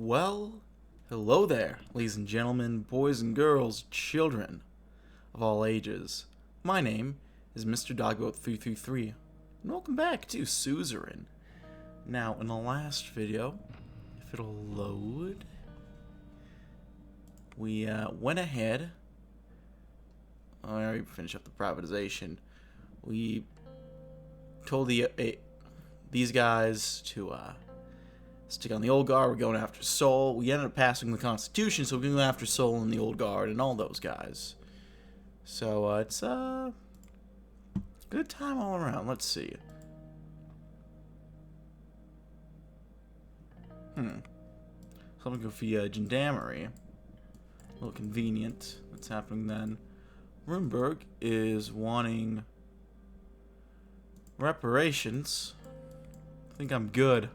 Well, hello there, ladies and gentlemen, boys and girls, children of all ages. My name is Mr. DB333, and welcome back to Suzerain. Now, in the last video, if it'll load, we went ahead. I already finished up the privatization. We told these guys to stick on the old guard. We're going after Seoul. We ended up passing the Constitution, so we're going after Seoul and the old guard and all those guys. So it's a good time all around. Let's see. Something good for gendarmerie. A little convenient. What's happening then? Rumberg is wanting reparations. I think I'm good.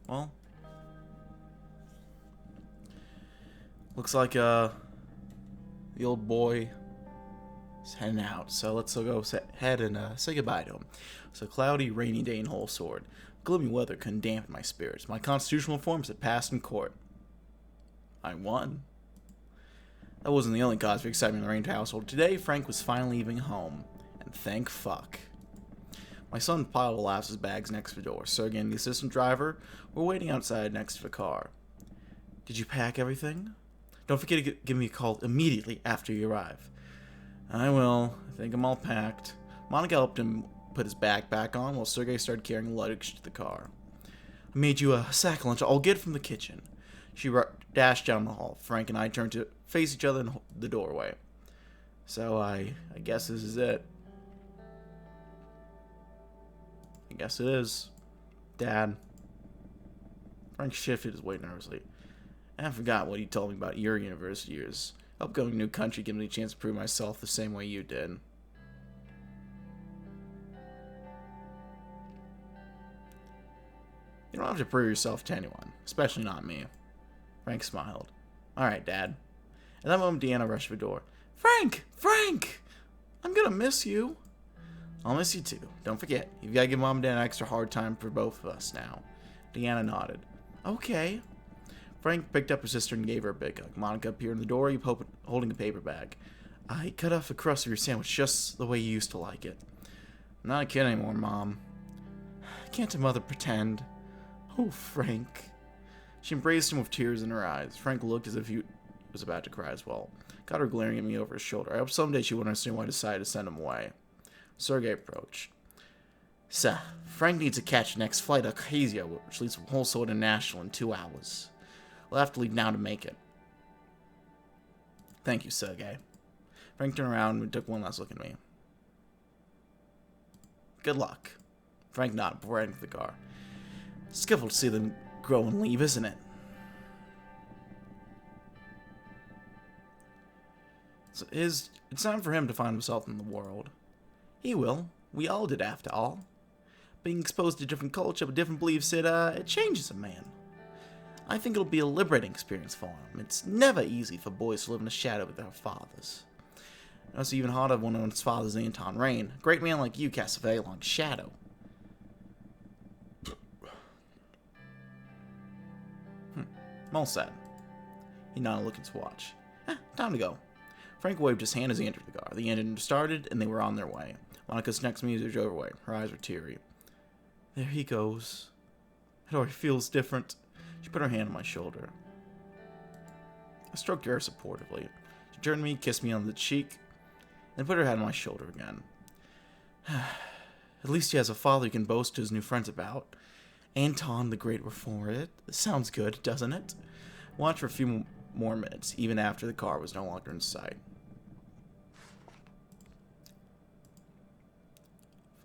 Well, looks like the old boy is heading out, so let's go ahead and say goodbye to him. It's a cloudy, rainy day in Whole Sword. Gloomy weather couldn't dampen my spirits. My constitutional reforms had passed in court. I won. That wasn't the only cause for excitement in the Range household. Today, Frank was finally leaving home, and thank fuck. My son piled Alaska's bags next to the door. Suzerain and the assistant driver were waiting outside next to the car. Did you pack everything? Don't forget to give me a call immediately after you arrive. I will. I think I'm all packed. Monica helped him put his bag back on while Sergei started carrying luggage to the car. I made you a sack lunch I'll get from the kitchen. She dashed down the hall. Frank and I turned to face each other in the doorway. So I guess this is it. I guess it is. Dad. Frank shifted his weight nervously. I forgot what he told me about your university years. I hope going to a new country gives me a chance to prove myself the same way you did. You don't have to prove yourself to anyone, especially not me. Frank smiled. Alright, Dad. At that moment, Deanna rushed to the door. Frank! Frank! I'm gonna miss you. I'll miss you too. Don't forget, you've got to give Mom and Dad an extra hard time for both of us now. Deanna nodded. Okay. Frank picked up her sister and gave her a big hug. Monica appeared in the door, holding a paper bag. I cut off the crust of your sandwich just the way you used to like it. I'm not a kid anymore, Mom. Can't a mother pretend? Oh, Frank. She embraced him with tears in her eyes. Frank looked as if he was about to cry as well. Got her glaring at me over his shoulder. I hope someday she would understand why I decided to send him away. Sergei approached. Sir, Frank needs to catch the next flight of Acacia, which leaves from Whole Sword International in 2 hours. We'll have to leave now to make it. Thank you, Sergei. Frank turned around and took one last look at me. Good luck. Frank nodded before heading to the car. It's skillful to see them grow and leave, isn't it? It's time for him to find himself in the world. He will. We all did, after all. Being exposed to different culture with different beliefs, it changes a man. I think it'll be a liberating experience for him. It's never easy for boys to live in the shadow of their fathers. It's even harder when one's father's Anton Rain. A great man like you casts a very long shadow. All set. He nodded, looking at his watch. Time to go. Frank waved his hand as he entered the car. The engine started, and they were on their way. Monica's next music drove away. Her eyes were teary. There he goes. It already feels different. She put her hand on my shoulder. I stroked her hair supportively. She turned to me, kissed me on the cheek, and put her head on my shoulder again. At least he has a father he can boast to his new friends about. Anton the Great Reformer. It sounds good, doesn't it? I watched for a few more minutes, even after the car was no longer in sight.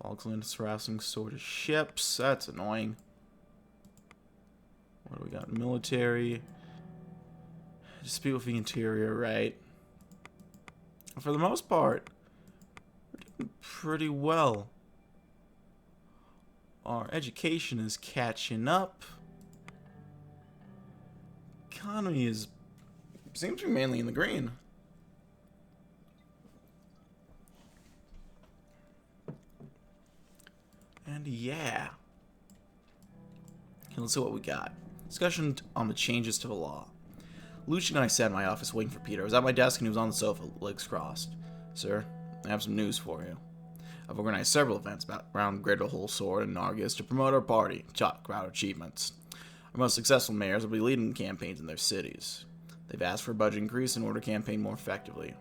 Falkland is harassing sort of ships. That's annoying. What do we got? Military. Dispute with the interior, right? For the most part, we're doing pretty well. Our education is catching up. Economy is seems to be mainly in the green. And yeah. Okay, let's see what we got. Discussion on the changes to the law. Lucian and I sat in my office waiting for Peter. I was at my desk and he was on the sofa, legs crossed. Sir, I have some news for you. I've organized several events around Greater Whole Sword and Nargis to promote our party, talk about our achievements. Our most successful mayors will be leading campaigns in their cities. They've asked for a budget increase in order to campaign more effectively.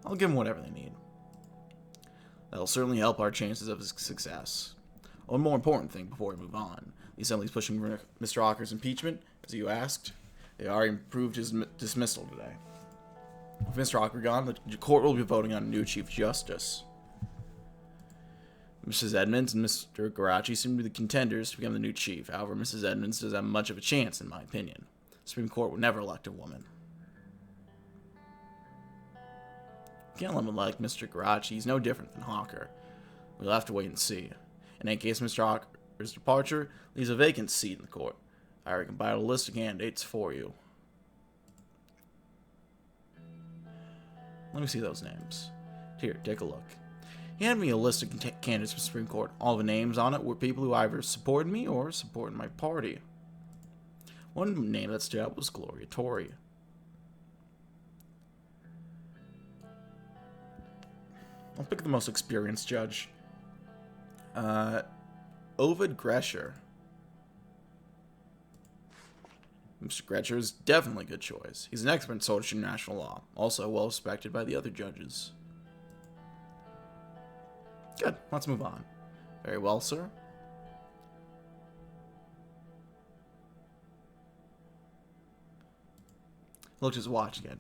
I'll give them whatever they need. That'll certainly help our chances of success. One more important thing before we move on. The Assembly's pushing for Mr. Hawker's impeachment, as you asked. They already approved his dismissal today. With Mr. Hawker gone, the court will be voting on a new Chief Justice. Mrs. Edmonds and Mr. Garachi seem to be the contenders to become the new chief. However, Mrs. Edmonds doesn't have much of a chance, in my opinion. The Supreme Court would never elect a woman. We can't let him elect Mr. Garachi. He's no different than Hawker. We'll have to wait and see. In any case, Mr. Hawker's departure leaves a vacant seat in the court. I compiled a list of candidates for you. Let me see those names. Here, take a look. He handed me a list of candidates for the Supreme Court. All the names on it were people who either supported me or supported my party. One name that stood out was Gloria Torrey. I'll pick the most experienced judge. Ovid Gresher. Mr. Gretcher is definitely a good choice. He's an expert in social international law, also well respected by the other judges. Good, let's move on. Very well, sir. Looked at his watch again.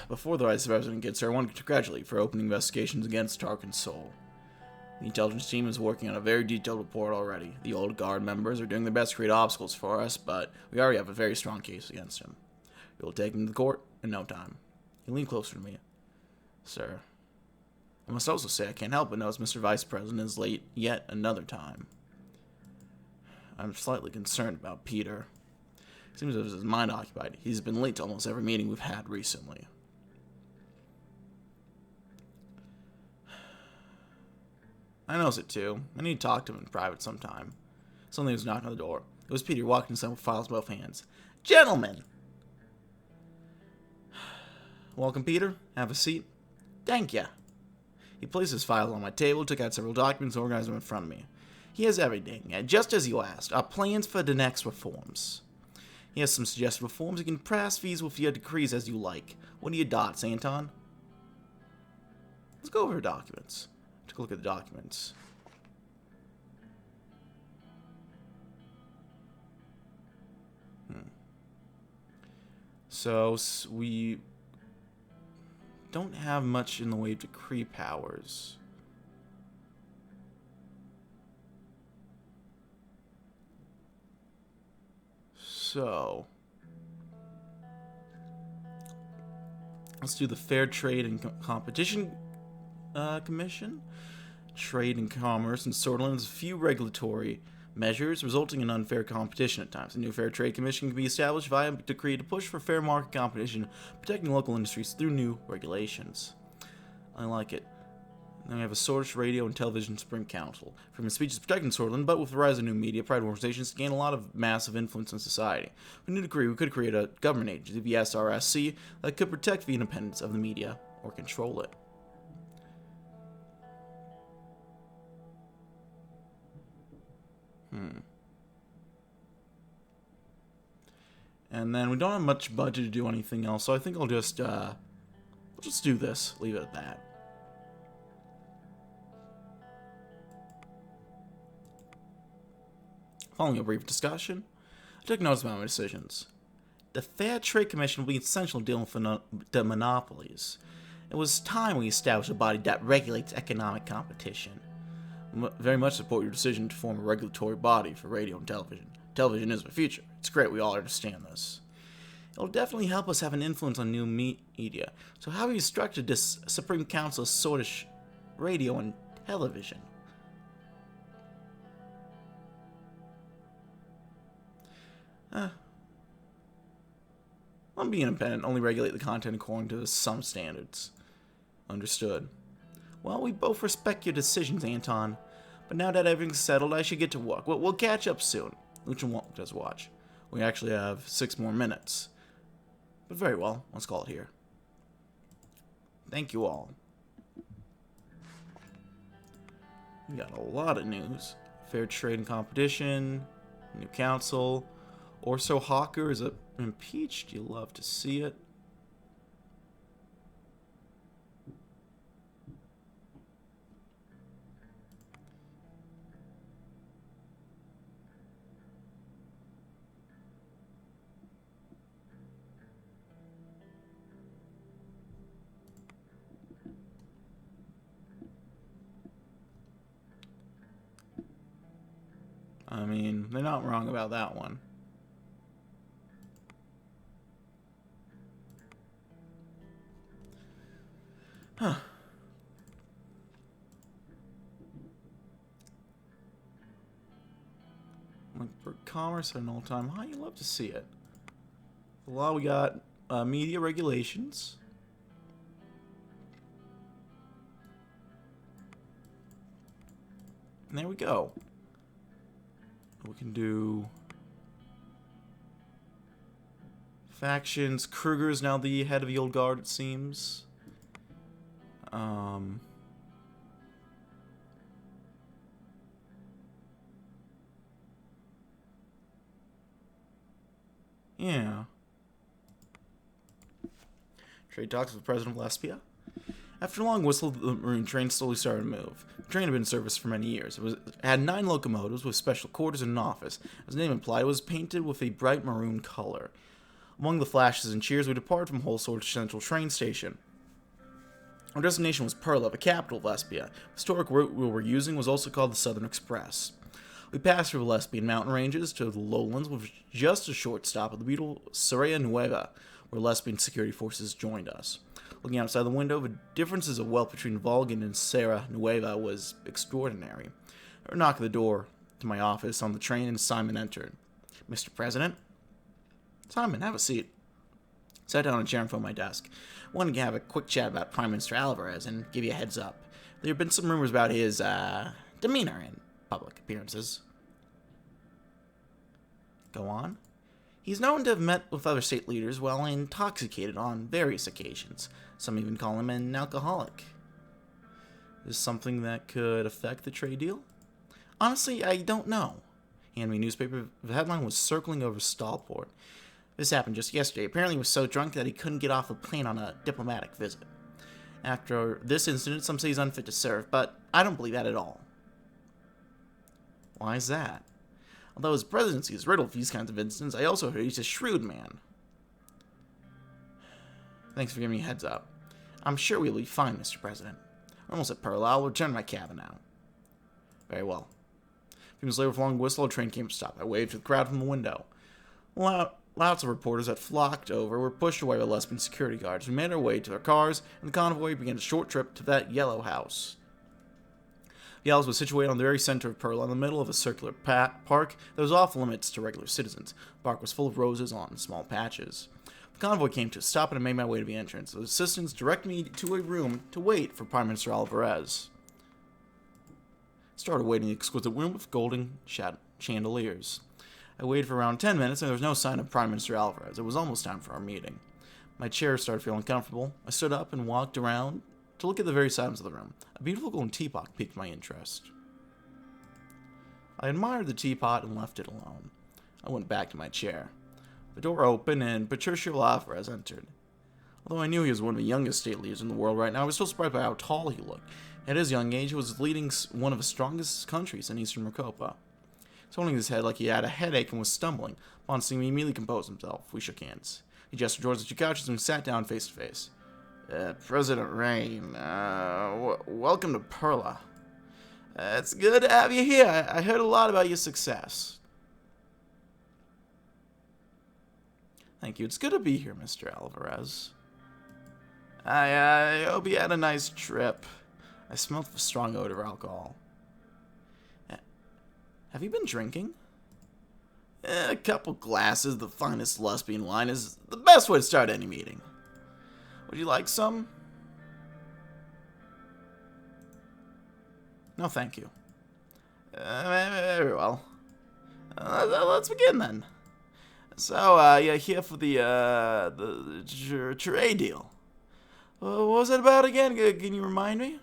Before the Vice President gets here, I want to congratulate you for opening investigations against Tarkin's soul. The intelligence team is working on a very detailed report already. The old guard members are doing their best to create obstacles for us, but we already have a very strong case against him. We will take him to court in no time. You lean closer to me, sir. I must also say I can't help but notice Mr. Vice President is late yet another time. I'm slightly concerned about Peter. It seems as if his mind occupied. He's been late to almost every meeting we've had recently. I noticed it too. I need to talk to him in private sometime. Suddenly was knocking on the door. It was Peter walking inside with files in both hands. Gentlemen! Welcome, Peter. Have a seat. Thank ya. He placed his files on my table, took out several documents, and organized them in front of me. He has everything, just as you asked. Our plans for the next reforms. He has some suggested reforms. You can pass these with your decrees as you like. What are your dots, Anton? Let's go over the documents. Take a look at the documents. So we don't have much in the way of decree powers. So let's do the Fair Trade and Competition Commission. Trade and commerce in Swordland has a few regulatory measures resulting in unfair competition at times. A new Fair Trade Commission can be established via decree to push for fair market competition, protecting local industries through new regulations. I like it. Then we have a Swordfish Radio and Television Supreme Council. Freedom of speech is protected in Swordland, but with the rise of new media, private organizations gain a lot of massive influence in society. With a new decree, we could create a government agency, the SRSC, that could protect the independence of the media or control it. And then we don't have much budget to do anything else, so I think I'll just do this. Leave it at that. Following a brief discussion, I took notes about my decisions. The Fair Trade Commission will be essential in dealing with the monopolies. It was time we established a body that regulates economic competition. I very much support your decision to form a regulatory body for radio and television. Television is the future. It's great we all understand this. It'll definitely help us have an influence on new media. So how have you structured this Supreme Council sort of radio and television? I'm being independent, only regulate the content according to some standards. Understood. Well, we both respect your decisions, Anton. But now that everything's settled, I should get to work. We'll catch up soon. Luchan won't just watch. We actually have 6 more minutes. But very well, let's call it here. Thank you all. We got a lot of news. Fair trade and competition, new council. Orso Hawker is impeached. You love to see it. I mean, they're not wrong about that one. Huh. Like for commerce at an all-time high, you love to see it. The law, we got media regulations. And there we go. We can do factions. Kruger's now the head of the old guard, it seems. Yeah. Trade talks with President Lespia. After a long whistle, the Marine train slowly started to move. The train had been in service for many years. It had 9 locomotives with special quarters and an office. As the name implied, it was painted with a bright maroon color. Among the flashes and cheers, we departed from Holsworth Central Train Station. Our destination was Perla, the capital of Lespia. The historic route we were using was also called the Southern Express. We passed through the Lespian mountain ranges to the lowlands with just a short stop at the beautiful Suzerain, where Lespian security forces joined us. Looking outside the window, the differences of wealth between Volgan and Serra Nueva was extraordinary. I knocked at the door to my office on the train, and Simon entered. Mr. President? Simon, have a seat. Sat down on a chair in front of my desk. Wanted to have a quick chat about Prime Minister Alvarez and give you a heads up. There have been some rumors about his demeanor in public appearances. Go on. He's known to have met with other state leaders while intoxicated on various occasions. Some even call him an alcoholic. Is this something that could affect the trade deal? Honestly, I don't know. He handed me a newspaper. The headline was circling over Stallport. This happened just yesterday. Apparently he was so drunk that he couldn't get off the plane on a diplomatic visit. After this incident, some say he's unfit to serve, but I don't believe that at all. Why is that? Although his presidency is riddled with these kinds of incidents, I also heard he's a shrewd man. Thanks for giving me a heads up. I'm sure we'll be fine, Mr. President. We're almost at Pearl. I'll return to my cabin now. Very well. A few minutes later, with a long whistle, a train came to stop. I waved to the crowd from the window. Lots of reporters that flocked over were pushed away by Lespian security guards. We made our way to our cars, and the convoy began a short trip to that yellow house. The house was situated on the very center of Perla, in the middle of a circular park that was off limits to regular citizens. The park was full of roses on small patches. The convoy came to a stop, and I made my way to the entrance. The assistants directed me to a room to wait for Prime Minister Alvarez. I started waiting in the exquisite room with golden chandeliers. I waited for around 10 minutes, and there was no sign of Prime Minister Alvarez. It was almost time for our meeting. My chair started feeling uncomfortable. I stood up and walked around to look at the various items of the room. A beautiful golden teapot piqued my interest. I admired the teapot and left it alone. I went back to my chair. The door opened, and Patricio Alvarez entered. Although I knew he was one of the youngest state leaders in the world right now, I was still surprised by how tall he looked. At his young age, he was leading one of the strongest countries in Eastern Recopa. He was holding his head like he had a headache and was stumbling. Upon seeing me, he immediately composed himself. We shook hands. He gestured towards the 2 couches, and we sat down face to face. President Rain, welcome to Perla. It's good to have you here. I heard a lot about your success. Thank you. It's good to be here, Mr. Alvarez. I hope you had a nice trip. I smelled the strong odor of alcohol. Have you been drinking? A couple glasses of the finest lesbian wine is the best way to start any meeting. Would you like some? No, thank you. Very well. Let's begin then. So, you're here for the trade deal. What was it about again? Can you remind me?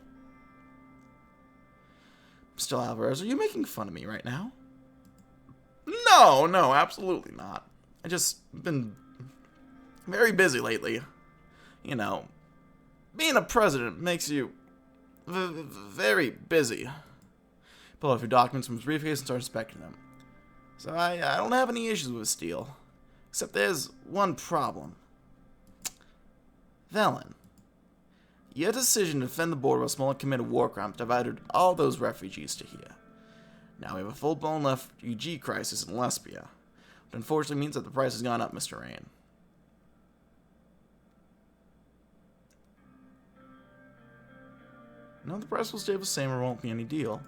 Mr. Alvarez, are you making fun of me right now? No, absolutely not. I just been very busy lately. You know, being a president makes you very busy. Pull out your documents from his briefcase and start inspecting them. So I don't have any issues with this deal. Except there's one problem. Velen, your decision to defend the border while Smollett committed war crimes diverted all those refugees to here. Now we have a full-blown refugee crisis in Lesbia, which unfortunately means that the price has gone up, Mr. Rain. No, the price will stay the same or won't be any deal.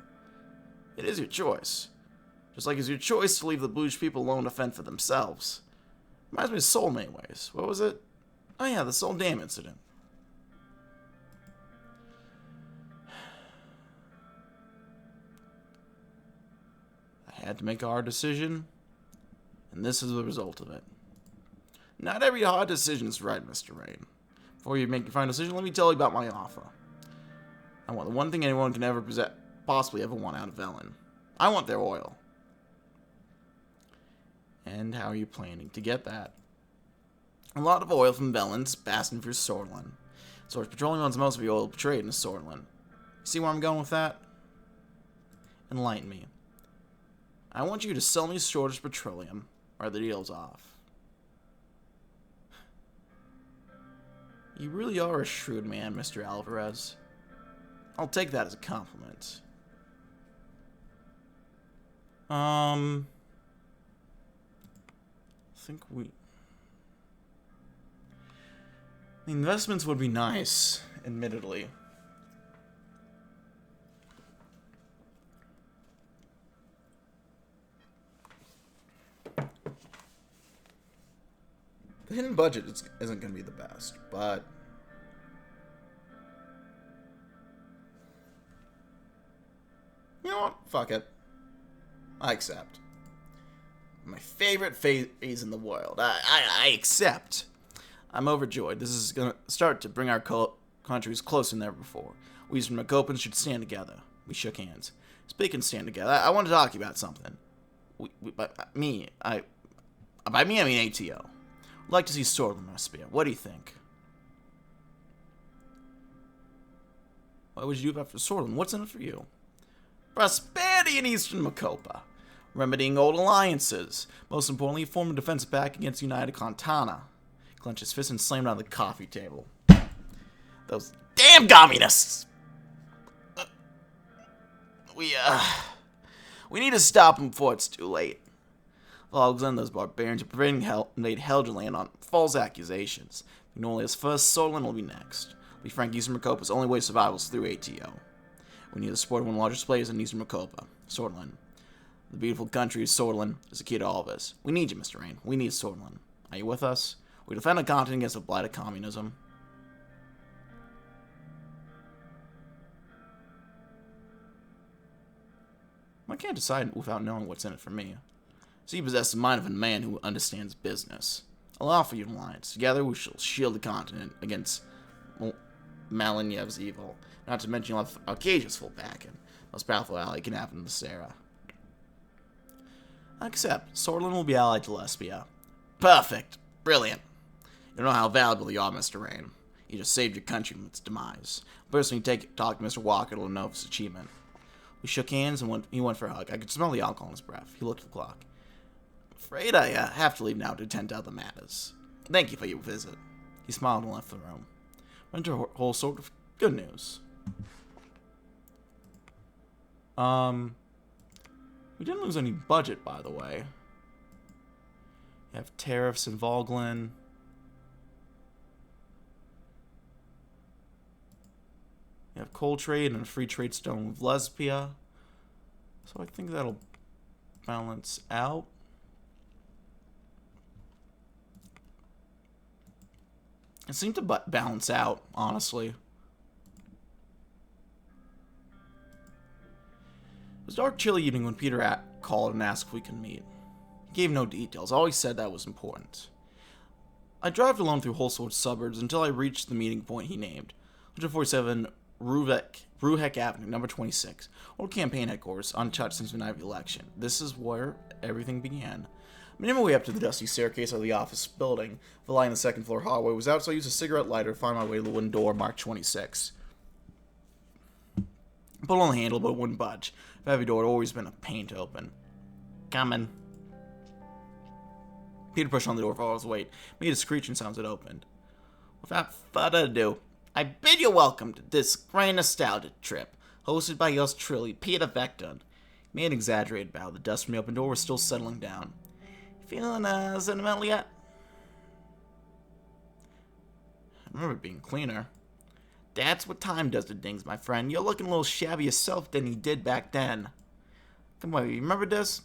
It is your choice. Just like it's your choice to leave the Bluish people alone to fend for themselves. Reminds me of Soul in ways. What was it? Oh yeah, the Soul Dam incident. I had to make a hard decision, and this is the result of it. Not every hard decision is right, Mr. Rain. Before you make your final decision, let me tell you about my offer. I want the one thing anyone can ever possibly ever want out of Velen. I want their oil. And how are you planning to get that? A lot of oil from Velen's passing through Sorlin. Source Petroleum owns most of the oil trade in Sorlin. See where I'm going with that? Enlighten me. I want you to sell me Shortish Petroleum, or the deal's off. You really are a shrewd man, Mr. Alvarez. I'll take that as a compliment. I think the investments would be nice, admittedly. The hidden budget isn't going to be the best, but you know what? Fuck it. I accept. My favorite phase in the world. I accept. I'm overjoyed. This is going to start to bring our countries closer than ever before. We as Macopans should stand together. We shook hands. Speaking of stand together, I want to talk to you about something. By me, I mean ATO. I'd like to see Sorlin Respia. What do you think? What would you do after Sorlin? What's in it for you? Prosperity in Eastern Macopa. Remedying old alliances. Most importantly, form a defensive pact against United Contana. Clenched his fist and slammed on the coffee table. Those damn communists! We need to stop them before it's too late. Alexander, those barbarians are preventing Helgerland on false accusations. Magnolia's first, Sorlin will be next. To be frank, Eastern Macopa's only way to survival is through ATO. We need the support of one of the largest players in Eastern Macopa, Sorlin. The beautiful country of Sorlin is the key to all of this. We need you, Mr. Rain. We need Sorlin. Are you with us? We defend a continent against the blight of communism. I can't decide without knowing what's in it for me. So you possess the mind of a man who understands business. I'll offer you an alliance. Together we shall shield the continent against Malinyev's evil. Not to mention you'll have Arcadia's full backing. Most powerful ally can happen in the Sarah. Except, Sorlin will be allied to Lesbia. Perfect. Brilliant. You don't know how valuable you are, Mr. Rain. You just saved your country from its demise. Personally, talk to Mr. Walker to know of his achievement. We shook hands and he went for a hug. I could smell the alcohol in his breath. He looked at the clock. Afraid I have to leave now to attend to other matters. Thank you for your visit. He smiled and left the room. Went to a whole sort of good news. We didn't lose any budget, by the way. You have tariffs in Volglin. You have coal trade and a free trade zone with Lesbia. So I think that'll balance out. It seemed to balance out, honestly. It was a dark, chilly evening when Peter called and asked if we could meet. He gave no details, always said that was important. I drove alone through Holsworth suburbs until I reached the meeting point he named, 147 Bruheck Avenue, number 26, old campaign headquarters, untouched since the night of the election. This is where everything began. I made my way up to the dusty staircase of the office building. The light in the second floor hallway was out, so I used a cigarette lighter to find my way to the wooden door marked 26. I pulled on the handle, but it wouldn't budge. The heavy door had always been a pain to open. Coming. Peter pushed on the door for all his weight, made a screeching sound as it opened. Without further ado, I bid you welcome to this grand nostalgia trip, hosted by yours truly, Peter Vector. He made an exaggerated bow. The dust from the open door was still settling down. Feeling sentimental yet? I remember being cleaner. That's what time does to things, my friend. You're looking a little shabby yourself than you did back then. Come on, you remember this?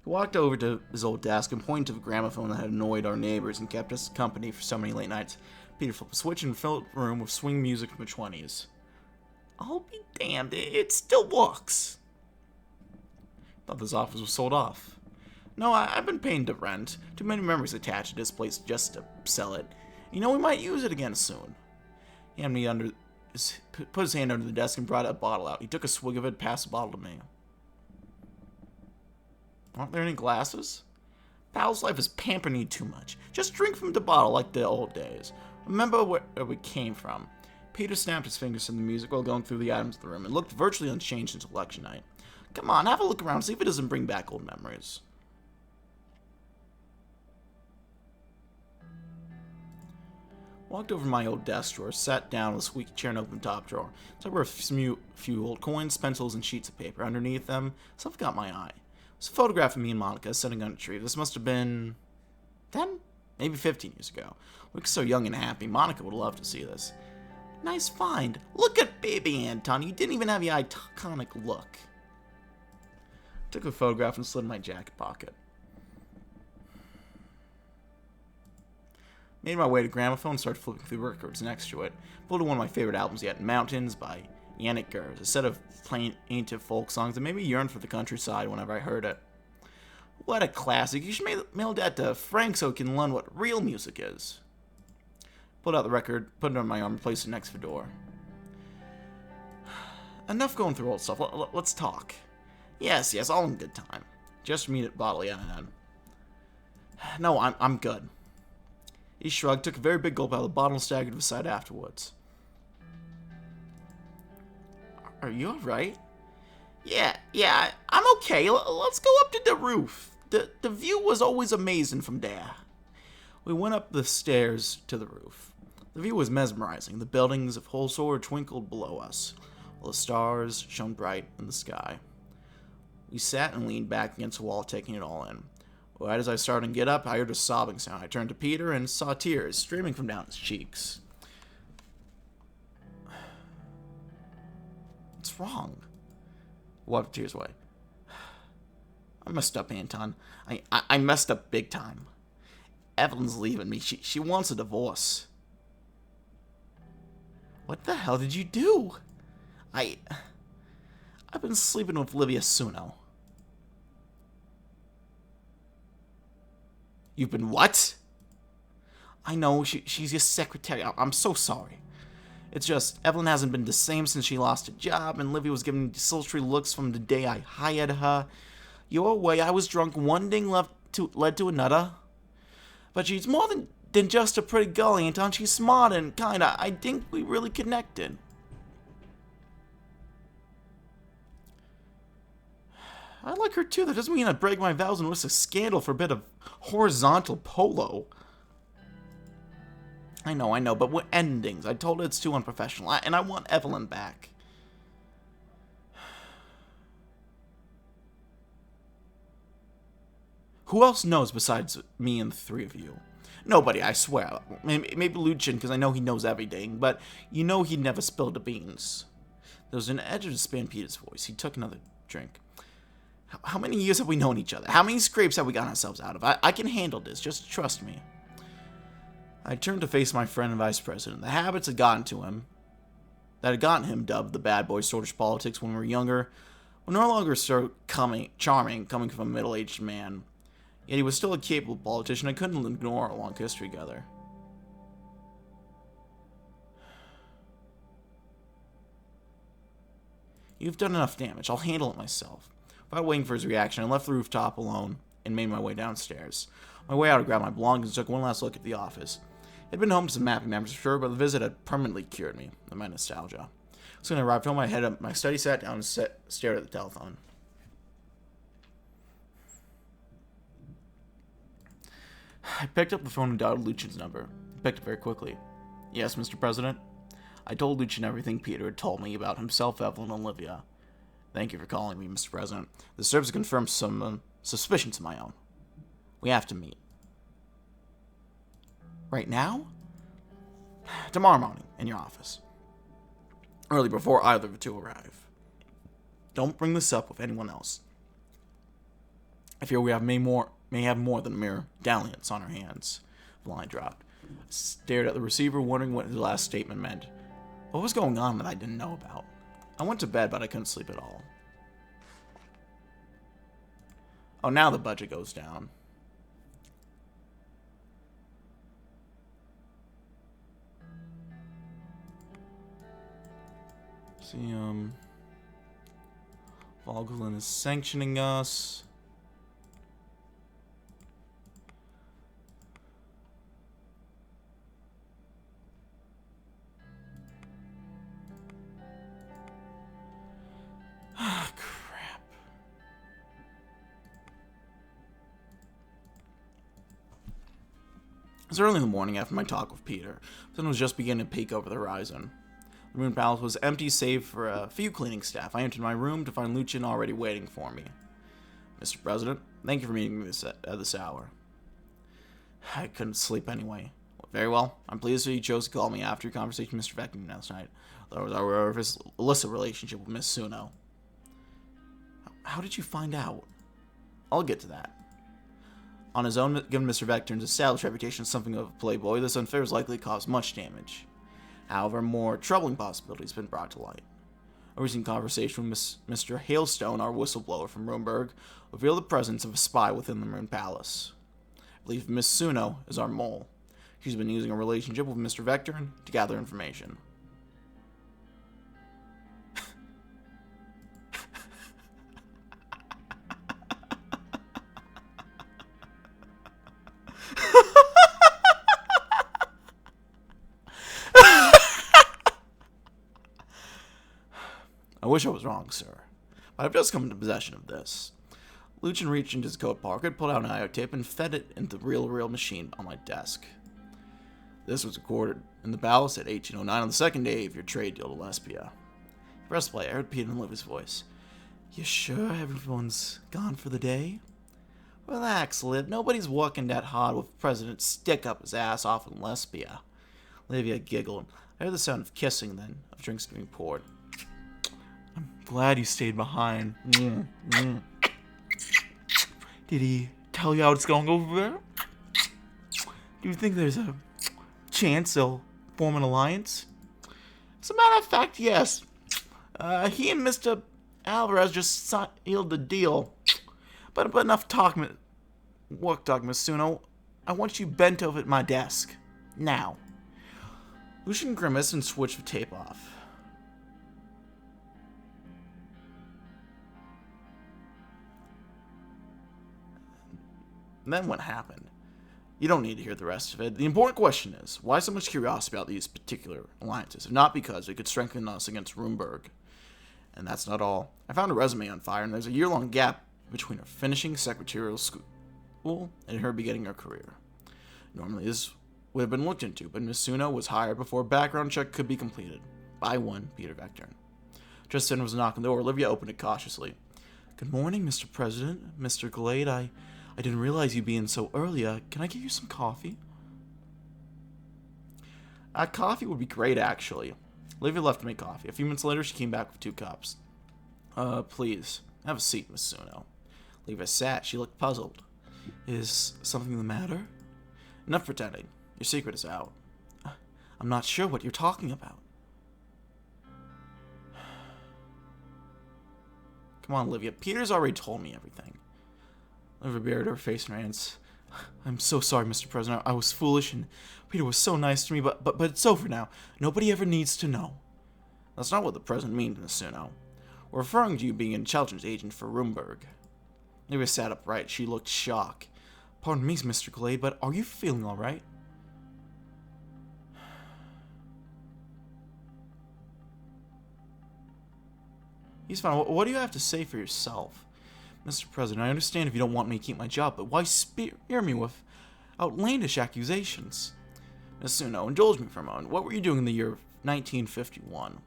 He walked over to his old desk and pointed to the gramophone that had annoyed our neighbors and kept us company for so many late nights. Peter flipped a switch and filled the room with swing music from the 20s. I'll be damned, it still works. Thought this office was sold off. No, I've been paying the rent. Too many memories attached to this place just to sell it. You know, we might use it again soon. He handed me put his hand under the desk and brought a bottle out. He took a swig of it, passed the bottle to me. Aren't there any glasses? Pal's life is pampering you too much. Just drink from the bottle like the old days. Remember where we came from. Peter snapped his fingers to the music while going through the items of the room. It looked virtually unchanged since election night. Come on, have a look around, see if it doesn't bring back old memories. Walked over to my old desk drawer, sat down with a squeaky chair and opened the top drawer. So there were a few old coins, pencils, and sheets of paper. Underneath them, something caught my eye. It was a photograph of me and Monica sitting on a tree. This must have been 10, maybe 15 years ago. We were so young and happy. Monica would love to see this. Nice find. Look at baby Anton. You didn't even have the iconic look. Took the photograph and slid in my jacket pocket. Made my way to gramophone and started flipping through records next to it. Pulled to one of my favorite albums yet, Mountains by Yannick Gers, a set of plaintive folk songs that made me yearn for the countryside whenever I heard it. What a classic. You should mail that to Frank so he can learn what real music is. Pulled out the record, put it on my arm, and placed it next to the door. Enough going through old stuff. Let's talk. Yes, all in good time. Just meet at bottle, yeah. No, I'm good. He shrugged, took a very big gulp out of the bottle, and staggered to the side afterwards. Are you alright? Yeah, I'm okay. Let's go up to the roof. The view was always amazing from there. We went up the stairs to the roof. The view was mesmerizing. The buildings of Holsworth twinkled below us, while the stars shone bright in the sky. We sat and leaned back against the wall, taking it all in. Right as I started to get up, I heard a sobbing sound. I turned to Peter and saw tears streaming from down his cheeks. What's wrong? Wiped tears away. I messed up, Anton. I messed up big time. Evelyn's leaving me. She wants a divorce. What the hell did you do? I've been sleeping with Livia Suno. You've been what? I know, she's your secretary. I'm so sorry. It's just, Evelyn hasn't been the same since she lost her job, and Livia was giving me desultory looks from the day I hired her. Your way, I was drunk, one thing led to another. But she's more than just a pretty girl, Anton. She's smart and kind. I think we really connected. I like her too. That doesn't mean I break my vows and risk a scandal for a bit of horizontal polo. I know, but we're endings. I told her it's too unprofessional, and I want Evelyn back. Who else knows besides me and the three of you? Nobody, I swear. Maybe Lucien, because I know he knows everything, but you know he'd never spilled the beans. There was an edge of despair in Peter's voice. He took another drink. How many years have we known each other? How many scrapes have we gotten ourselves out of? I can handle this. Just trust me. I turned to face my friend and vice president. The habits had gotten to him, that had gotten him dubbed the bad boy Swedish politics when we were younger, were no longer so charming coming from a middle-aged man. Yet he was still a capable politician. I couldn't ignore our long history together. You've done enough damage. I'll handle it myself. Without waiting for his reaction, I left the rooftop alone and made my way downstairs. On my way out, I grabbed my belongings and took one last look at the office. It had been home to some mapping members for sure, but the visit had permanently cured me of my nostalgia. So when I arrived home, I headed up my study, sat down, and stared at the telephone. I picked up the phone and dialed Lucian's number. He picked it very quickly. Yes, Mr. President? I told Lucian everything Peter had told me about himself, Evelyn, and Olivia. Thank you for calling me, Mr. President. This serves to confirm some suspicions of my own. We have to meet. Right now? Tomorrow morning, in your office. Early before either of the two arrive. Don't bring this up with anyone else. I fear we may have more than a mere dalliance on our hands. The line dropped. I stared at the receiver, wondering what his last statement meant. What was going on that I didn't know about? I went to bed, but I couldn't sleep at all. Oh, now the budget goes down. See, Vogelin is sanctioning us. Ah, crap. It was early in the morning after my talk with Peter. The sun was just beginning to peek over the horizon. The Moon Palace was empty save for a few cleaning staff. I entered my room to find Lucian already waiting for me. Mr. President, thank you for meeting me at this hour. I couldn't sleep anyway. Very well. I'm pleased that you chose to call me after your conversation with Mr. Vector last night. That was our illicit relationship with Miss Suno. How did you find out? I'll get to that. On his own, given Mr. Vector's established reputation as something of a playboy, this affair is likely to cause much damage. However, more troubling possibilities have been brought to light. A recent conversation with Mr. Hailstone, our whistleblower from Rumberg, revealed the presence of a spy within the Moon Palace. I believe Miss Suno is our mole. She's been using a relationship with Mr. Vector to gather information. I wish I was wrong, sir, but I've just come into possession of this. Lucian reached into his coat pocket, pulled out an IO tape, and fed it into the reel machine on my desk. This was recorded in the palace at 1809 on the second day of your trade deal to Lesbia. Press play. I heard Peter and Livy's voice. You sure everyone's gone for the day? Relax, Liv. Nobody's working that hard with President stick up his ass off in Lesbia. Livia giggled. I heard the sound of kissing then, of drinks being poured. I'm glad you stayed behind. Did he tell you how it's going over there? Do you think there's a chance they'll form an alliance? As a matter of fact, yes. He and Mr. Alvarez just sealed the deal. But enough work talk, Miss Suno. I want you bent over at my desk. Now. Lucian grimaced and switched the tape off. And then what happened? You don't need to hear the rest of it. The important question is, why so much curiosity about these particular alliances? If not because it could strengthen us against Rumberg. And that's not all. I found a resume on fire, and there's a year-long gap between her finishing secretarial school and her beginning her career. Normally this would have been looked into, but Miss Suno was hired before a background check could be completed. By one Peter Vector. Just then there was a knock on the door. Olivia opened it cautiously. Good morning, Mr. President. Mr. Glade, I didn't realize you'd be in so early. Can I get you some coffee? Coffee would be great, actually. Olivia left to make coffee. A few minutes later, she came back with 2 cups. Please, have a seat, Miss Suno. Olivia sat. She looked puzzled. Is something the matter? Enough pretending. Your secret is out. I'm not sure what you're talking about. Come on, Olivia. Peter's already told me everything. Olivia buried her face in her hands. I'm so sorry, Mr. President. I was foolish, and Peter was so nice to me, but it's over now. Nobody ever needs to know. That's not what the President means, Mizuno. We're referring to you being an intelligence agent for Rumberg. Olivia sat upright. She looked shocked. Pardon me, Mr. Glade, but are you feeling all right? He's fine. What do you have to say for yourself? Mr. President, I understand if you don't want me to keep my job, but why spear me with outlandish accusations? Mizuno, indulge me for a moment. What were you doing in the year of 1951?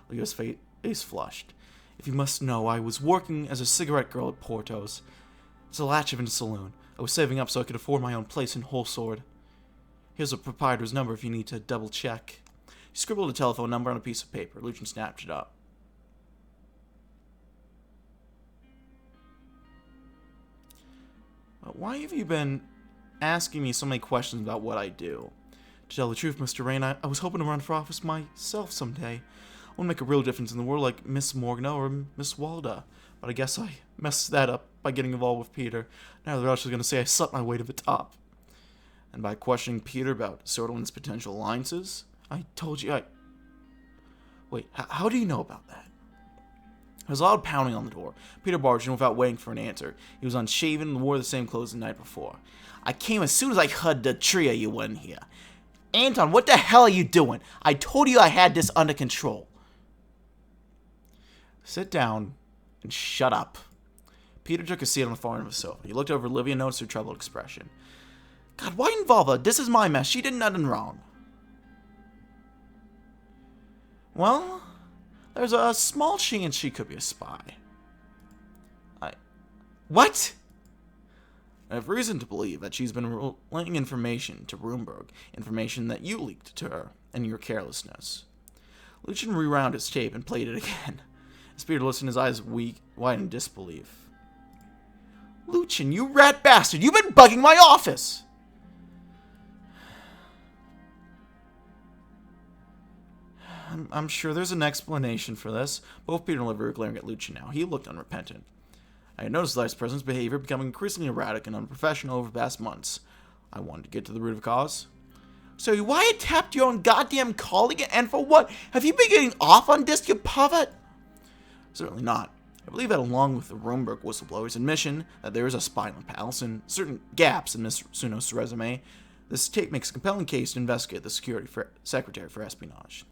Leo's face flushed. If you must know, I was working as a cigarette girl at Porto's. It's a Latchivin saloon. I was saving up so I could afford my own place in Wholesword. Here's a proprietor's number if you need to double check. He scribbled a telephone number on a piece of paper. Lucian snapped it up. Why have you been asking me so many questions about what I do? To tell the truth, Mr. Rain, I was hoping to run for office myself someday. I want to make a real difference in the world like Miss Morgana or Miss Walda. But I guess I messed that up by getting involved with Peter. Now the Rush is going to say I slept my way to the top. And by questioning Peter about Sordlin's potential alliances, I told you I... Wait, how do you know about that? There was a loud pounding on the door. Peter barged in without waiting for an answer. He was unshaven and wore the same clothes the night before. I came as soon as I heard the trio you were in here. Anton, what the hell are you doing? I told you I had this under control. Sit down and shut up. Peter took a seat on the far end of the sofa. He looked over Olivia and noticed her troubled expression. God, why involve her? This is my mess. She did nothing wrong. Well, there's a small chance she could be a spy. What? I have reason to believe that she's been relaying information to Rumberg, information that you leaked to her, and your carelessness. Lucian rewound his tape and played it again. As Peter listened, his eyes wide in disbelief. Lucian, you rat bastard! You've been bugging my office! I'm sure there's an explanation for this. Both Peter and Olivia were glaring at Lucian now. He looked unrepentant. I had noticed the Vice President's behavior becoming increasingly erratic and unprofessional over the past months. I wanted to get to the root of the cause. So you wiretapped your own goddamn colleague, and for what? Have you been getting off on this, you pervert? Certainly not. I believe that along with the Rumberg whistleblower's admission that there is a spy in the palace and certain gaps in Miss Suno's resume, this tape makes a compelling case to investigate the Security Secretary for Espionage.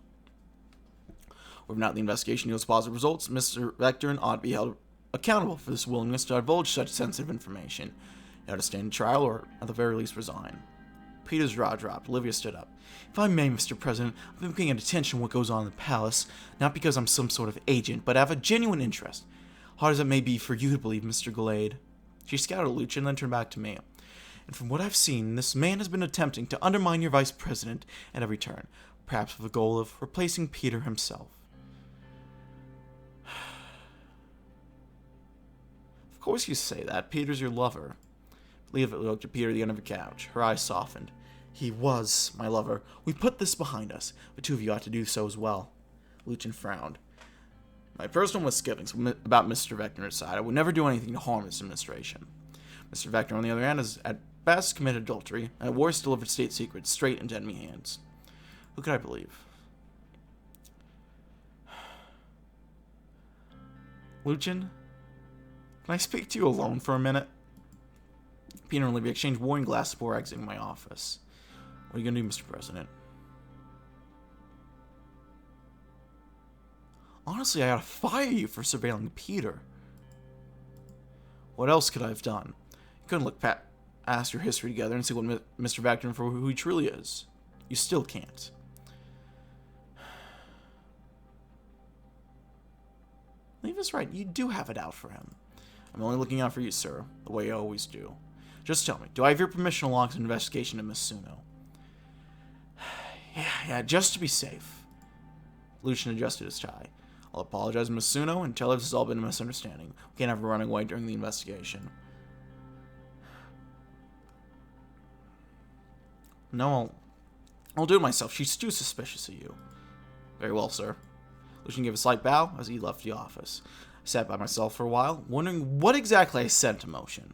Whether or not the investigation yields positive results, Mr. Vector ought to be held accountable for this willingness to divulge such sensitive information. He ought to stand trial or, at the very least, resign. Peter's jaw dropped. Olivia stood up. If I may, Mr. President, I've been paying attention to what goes on in the palace, not because I'm some sort of agent, but I have a genuine interest. Hard as it may be for you to believe, Mr. Glade. She scowled at Lucian and then turned back to me. And from what I've seen, this man has been attempting to undermine your Vice President at every turn, perhaps with the goal of replacing Peter himself. Of course you say that. Peter's your lover. Olivia looked at Peter at the end of the couch. Her eyes softened. He was my lover. We put this behind us. The two of you ought to do so as well. Lucian frowned. My personal misgivings about Mr. Vector aside, I would never do anything to harm this administration. Mr. Vector, on the other hand, has at best committed adultery, and at worst delivered state secrets straight into enemy hands. Who could I believe? Lucian? Can I speak to you alone for a minute? Peter and Olivia exchanged warning glasses before exiting my office. What are you going to do, Mr. President? Honestly, I ought to fire you for surveilling Peter. What else could I have done? You couldn't look past your history together and see what Mr. Vector for who he truly is. You still can't. Levi's right. You do have it out for him. I'm only looking out for you, sir, the way I always do. Just tell me, do I have your permission to launch an investigation of Miss Suno? Yeah, just to be safe. Lucian adjusted his tie. I'll apologize to Miss Suno and tell her this has all been a misunderstanding. We can't have her running away during the investigation. No, I'll do it myself. She's too suspicious of you. Very well, sir. Lucian gave a slight bow as he left the office. I sat by myself for a while, wondering what exactly I set into motion.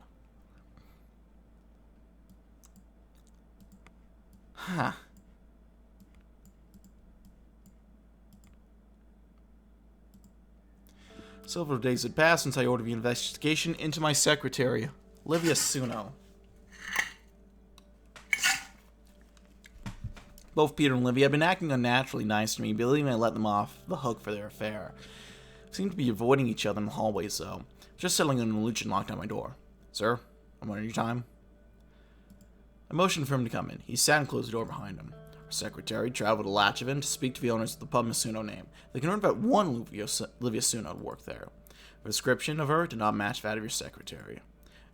Huh. Several days had passed since I ordered the investigation into my secretary, Livia Suno. Both Peter and Livia had been acting unnaturally nice to me, believing I let them off the hook for their affair. Seemed to be avoiding each other in the hallways, though. Just settling in when Lucian knocked on my door. Sir, I'm on your time. I motioned for him to come in. He sat and closed the door behind him. Our secretary traveled to Latchavin to speak to the owners of the pub Miss Suno named. They confirmed that one Livia Suno had worked there. The description of her did not match that of your secretary.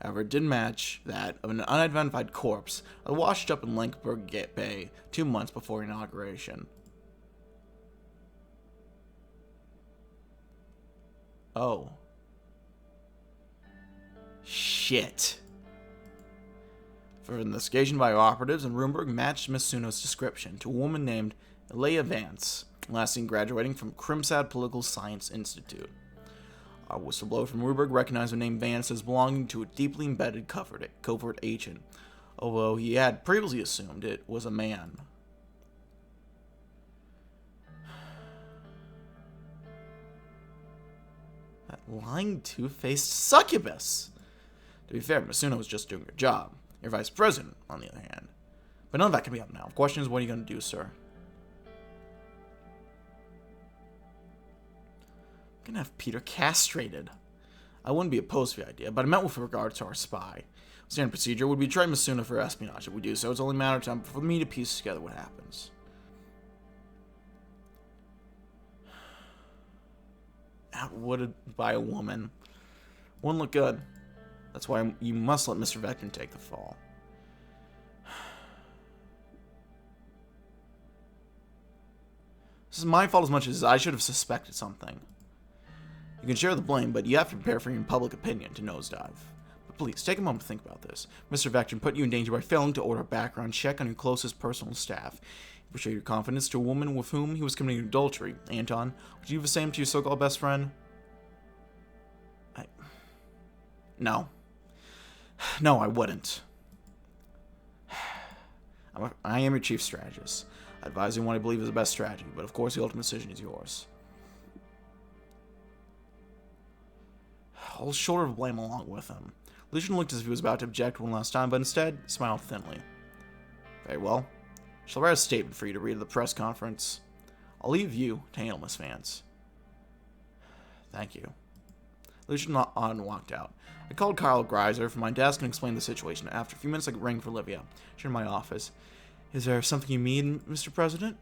However, it did match that of an unidentified corpse that washed up in Lankberg Bay 2 months before inauguration. Oh. Shit. Further investigation by operatives in Rumberg matched Miss Suno's description to a woman named Leia Vance, last seen graduating from Crimsad Political Science Institute. A whistleblower from Rumberg recognized the name Vance as belonging to a deeply embedded covert agent, although he had previously assumed it was a man. That lying, two-faced succubus! To be fair, Miss Suno was just doing her job. Your vice president, on the other hand. But none of that can be up now. The question is, what are you going to do, sir? I'm going to have Peter castrated. I wouldn't be opposed to the idea, but I meant with regard to our spy. Standard procedure would be to try Miss Suno for espionage. If we do so, it's only a matter of time for me to piece together what happens. Outwitted by a woman. Wouldn't look good. That's why you must let Mr. Vector take the fall. This is my fault as much as I should have suspected something. You can share the blame, but you have to prepare for your public opinion to nosedive. But please, take a moment to think about this. Mr. Vector put you in danger by failing to order a background check on your closest personal staff. He betrayed your confidence to a woman with whom he was committing adultery. Anton, would you do the same to your so-called best friend? No. No, I wouldn't. I am your chief strategist. I advise you what I believe is the best strategy, but of course the ultimate decision is yours. I'll shoulder the blame along with him. Lucian looked as if he was about to object one last time, but instead smiled thinly. Very well. Shall write a statement for you to read at the press conference. I'll leave you to handle Miss Vance. Thank you. Lucian nodded and walked out. I called Carl Greiser from my desk and explained the situation. After a few minutes, I rang for Livia. She's in my office. Is there something you need, Mr. President?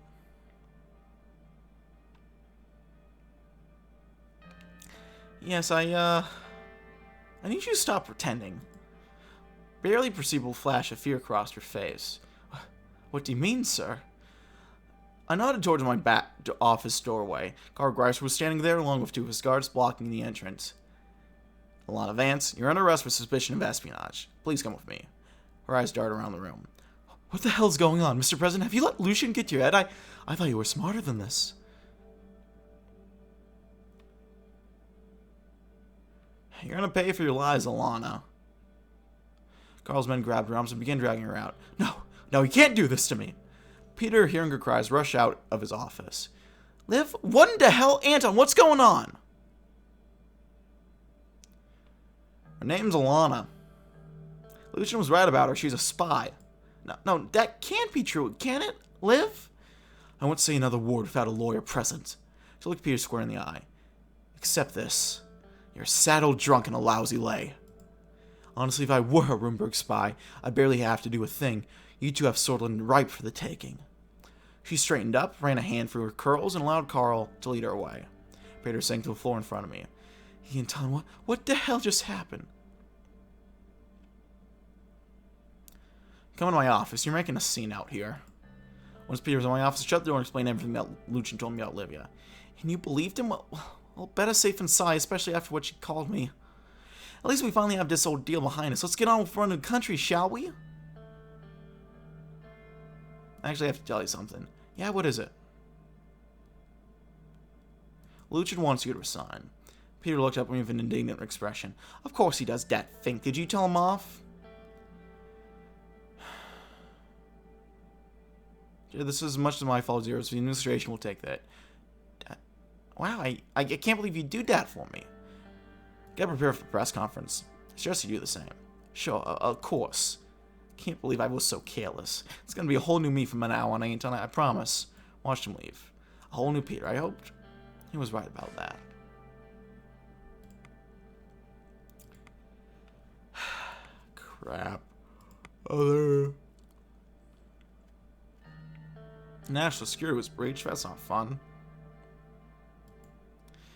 Yes, I need you to stop pretending. Barely perceivable flash of fear crossed her face. What do you mean, sir? I nodded towards my back office doorway. Carl Greiser was standing there along with two of his guards blocking the entrance. Alana Vance, you're under arrest for suspicion of espionage. Please come with me. Her eyes darted around the room. What the hell's going on, Mr. President? Have you let Lucian get your head? I thought you were smarter than this. You're gonna pay for your lies, Alana. Carl's men grabbed her arms and began dragging her out. No, you can't do this to me. Peter, hearing her cries, rushed out of his office. Liv, what in the hell? Anton, what's going on? Her name's Alana. Lucian was right about her. She's a spy. No, that can't be true, can it, Liv? I won't say another word without a lawyer present. She looked Peter square in the eye. Accept this. You're a saddled drunk and a lousy lay. Honestly, if I were a Rumberg spy, I'd barely have to do a thing. You two have Sortland ripe for the taking. She straightened up, ran a hand through her curls, and allowed Carl to lead her away. Peter sank to the floor in front of me. Anton, what the hell just happened? Come into my office. You're making a scene out here. Once Peter was in my office, shut the door and explained everything that Lucian told me about Livia. And you believed him? Well, better safe than sorry, especially after what she called me. At least we finally have this old deal behind us. Let's get on with running the country, shall we? I actually have to tell you something. Yeah, what is it? Lucian wants you to resign. Peter looked up at me with an indignant expression. Of course he does that thing. Did you tell him off? This is as much as my fault as yours. The administration will take that. Wow, I can't believe you do that for me. Get prepared for the press conference. I suggest you do the same. Sure, of course. Can't believe I was so careless. It's gonna be a whole new me from now on, Anton. I promise. Watch him leave. A whole new Peter. I hoped he was right about that. Crap. National security was breached. That's not fun.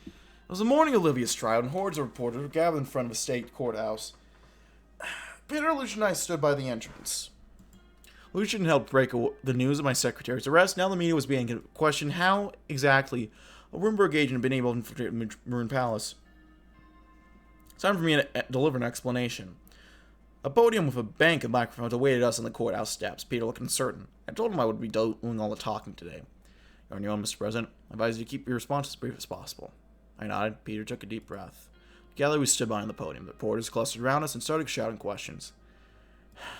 It was the morning of Olivia's trial, and hordes of reporters were gathered in front of a state courthouse. Peter, Lucian, and I stood by the entrance. Lucian helped break the news of my secretary's arrest. Now the media was being questioned how exactly a Rumberg agent had been able to infiltrate Maroon Palace. It's time for me to deliver an explanation. A podium with a bank of microphones awaited us on the courthouse steps. Peter looked uncertain. I told him I would be doing all the talking today. You're on your own, Mr. President. I advise you to keep your response as brief as possible. I nodded. Peter took a deep breath. Together we stood behind the podium. The reporters clustered around us and started shouting questions.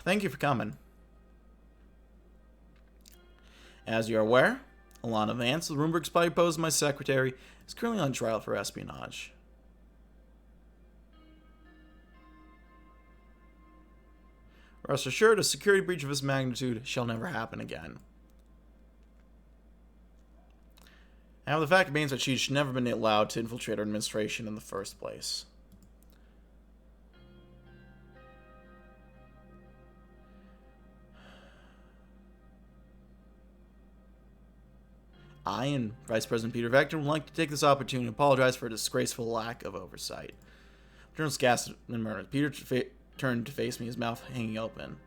Thank you for coming. As you are aware, Alana Vance, the Rumberg spy who posed as my secretary, is currently on trial for espionage. Rest assured, a security breach of this magnitude shall never happen again. Now, the fact remains that she should never have been allowed to infiltrate our administration in the first place. I and Vice President Peter Vector would like to take this opportunity to apologize for a disgraceful lack of oversight. Journalists gasped and murmured. Peter turned to face me, his mouth hanging open.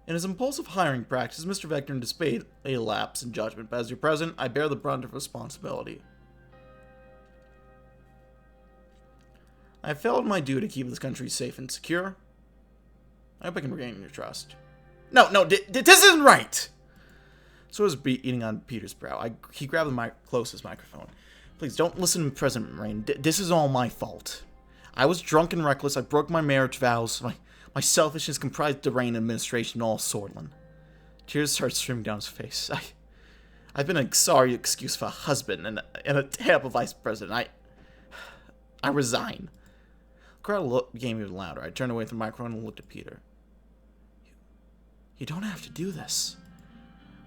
In his impulsive hiring practice, Mr. Vector displayed a lapse in judgment, but as your president, I bear the brunt of responsibility. I have failed my duty to keep this country safe and secure. I hope I can regain your trust. No, this isn't right! So I was beating on Peter's brow. He grabbed the closest microphone. Please, don't listen to President Rain. This is all my fault. I was drunk and reckless. I broke my marriage vows. My selfishness comprised the Rain administration and all Swordland. Tears started streaming down his face. I've been a sorry excuse for a husband and a terrible vice president. I resign. The crowd became even louder. I turned away from the microphone and looked at Peter. You don't have to do this.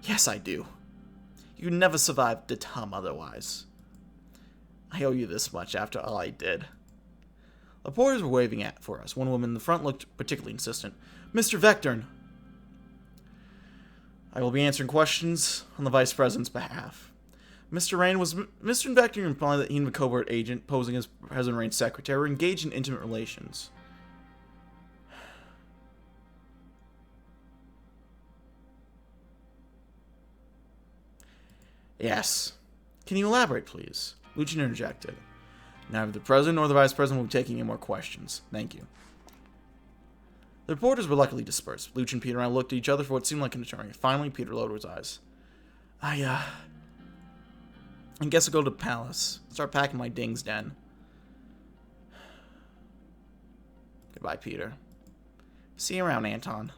Yes, I do. You never survived the time otherwise. I owe you this much after all I did. The reporters were waving for us. One woman in the front looked particularly insistent. Mr. Vector, I will be answering questions on the Vice President's behalf. Mr. Rain, was Mr. Vector implying that he and the covert agent posing as President Rain's secretary were engaged in intimate relations? Yes. Can you elaborate, please? Lucian interjected. Neither the President nor the Vice President will be taking any more questions. Thank you. The reporters were luckily dispersed. Lucian, Peter, and I looked at each other for what seemed like an eternity. Finally, Peter lowered his eyes. I guess I'll go to the palace. Start packing my ding's den. Goodbye, Peter. See you around, Anton.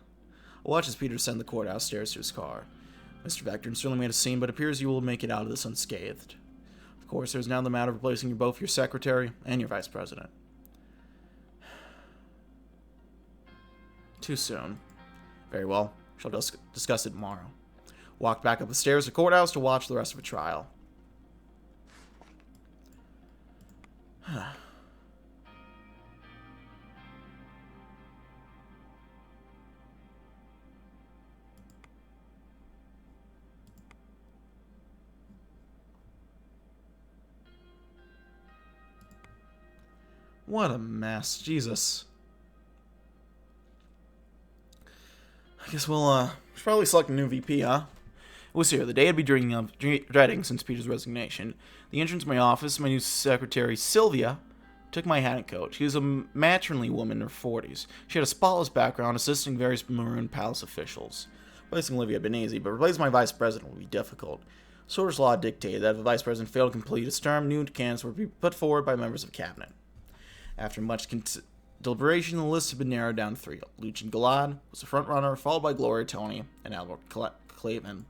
I watched as Peter descended the courthouse stairs to his car. Mr. Vector certainly made a scene, but it appears you will make it out of this unscathed. Of course, there's now the matter of replacing both your secretary and your vice president. Too soon. Very well. Shall discuss it tomorrow. Walked back up the stairs to the courthouse to watch the rest of the trial. What a mess. Jesus. I guess we'll should probably select a new VP, huh? It was here. The day I'd be dreading since Peter's resignation. The entrance to my office, my new secretary, Sylvia, took my hat and coat. She was a matronly woman in her 40s. She had a spotless background, assisting various Maroon Palace officials. Replacing Olivia had been easy, but replacing my vice president would be difficult. Sorter's law dictated that if the vice president failed to complete his term, new candidates would be put forward by members of cabinet. After much deliberation, the list had been narrowed down to 3. Lucian Galad was the front runner, followed by Gloria Tony and Albert Clayton.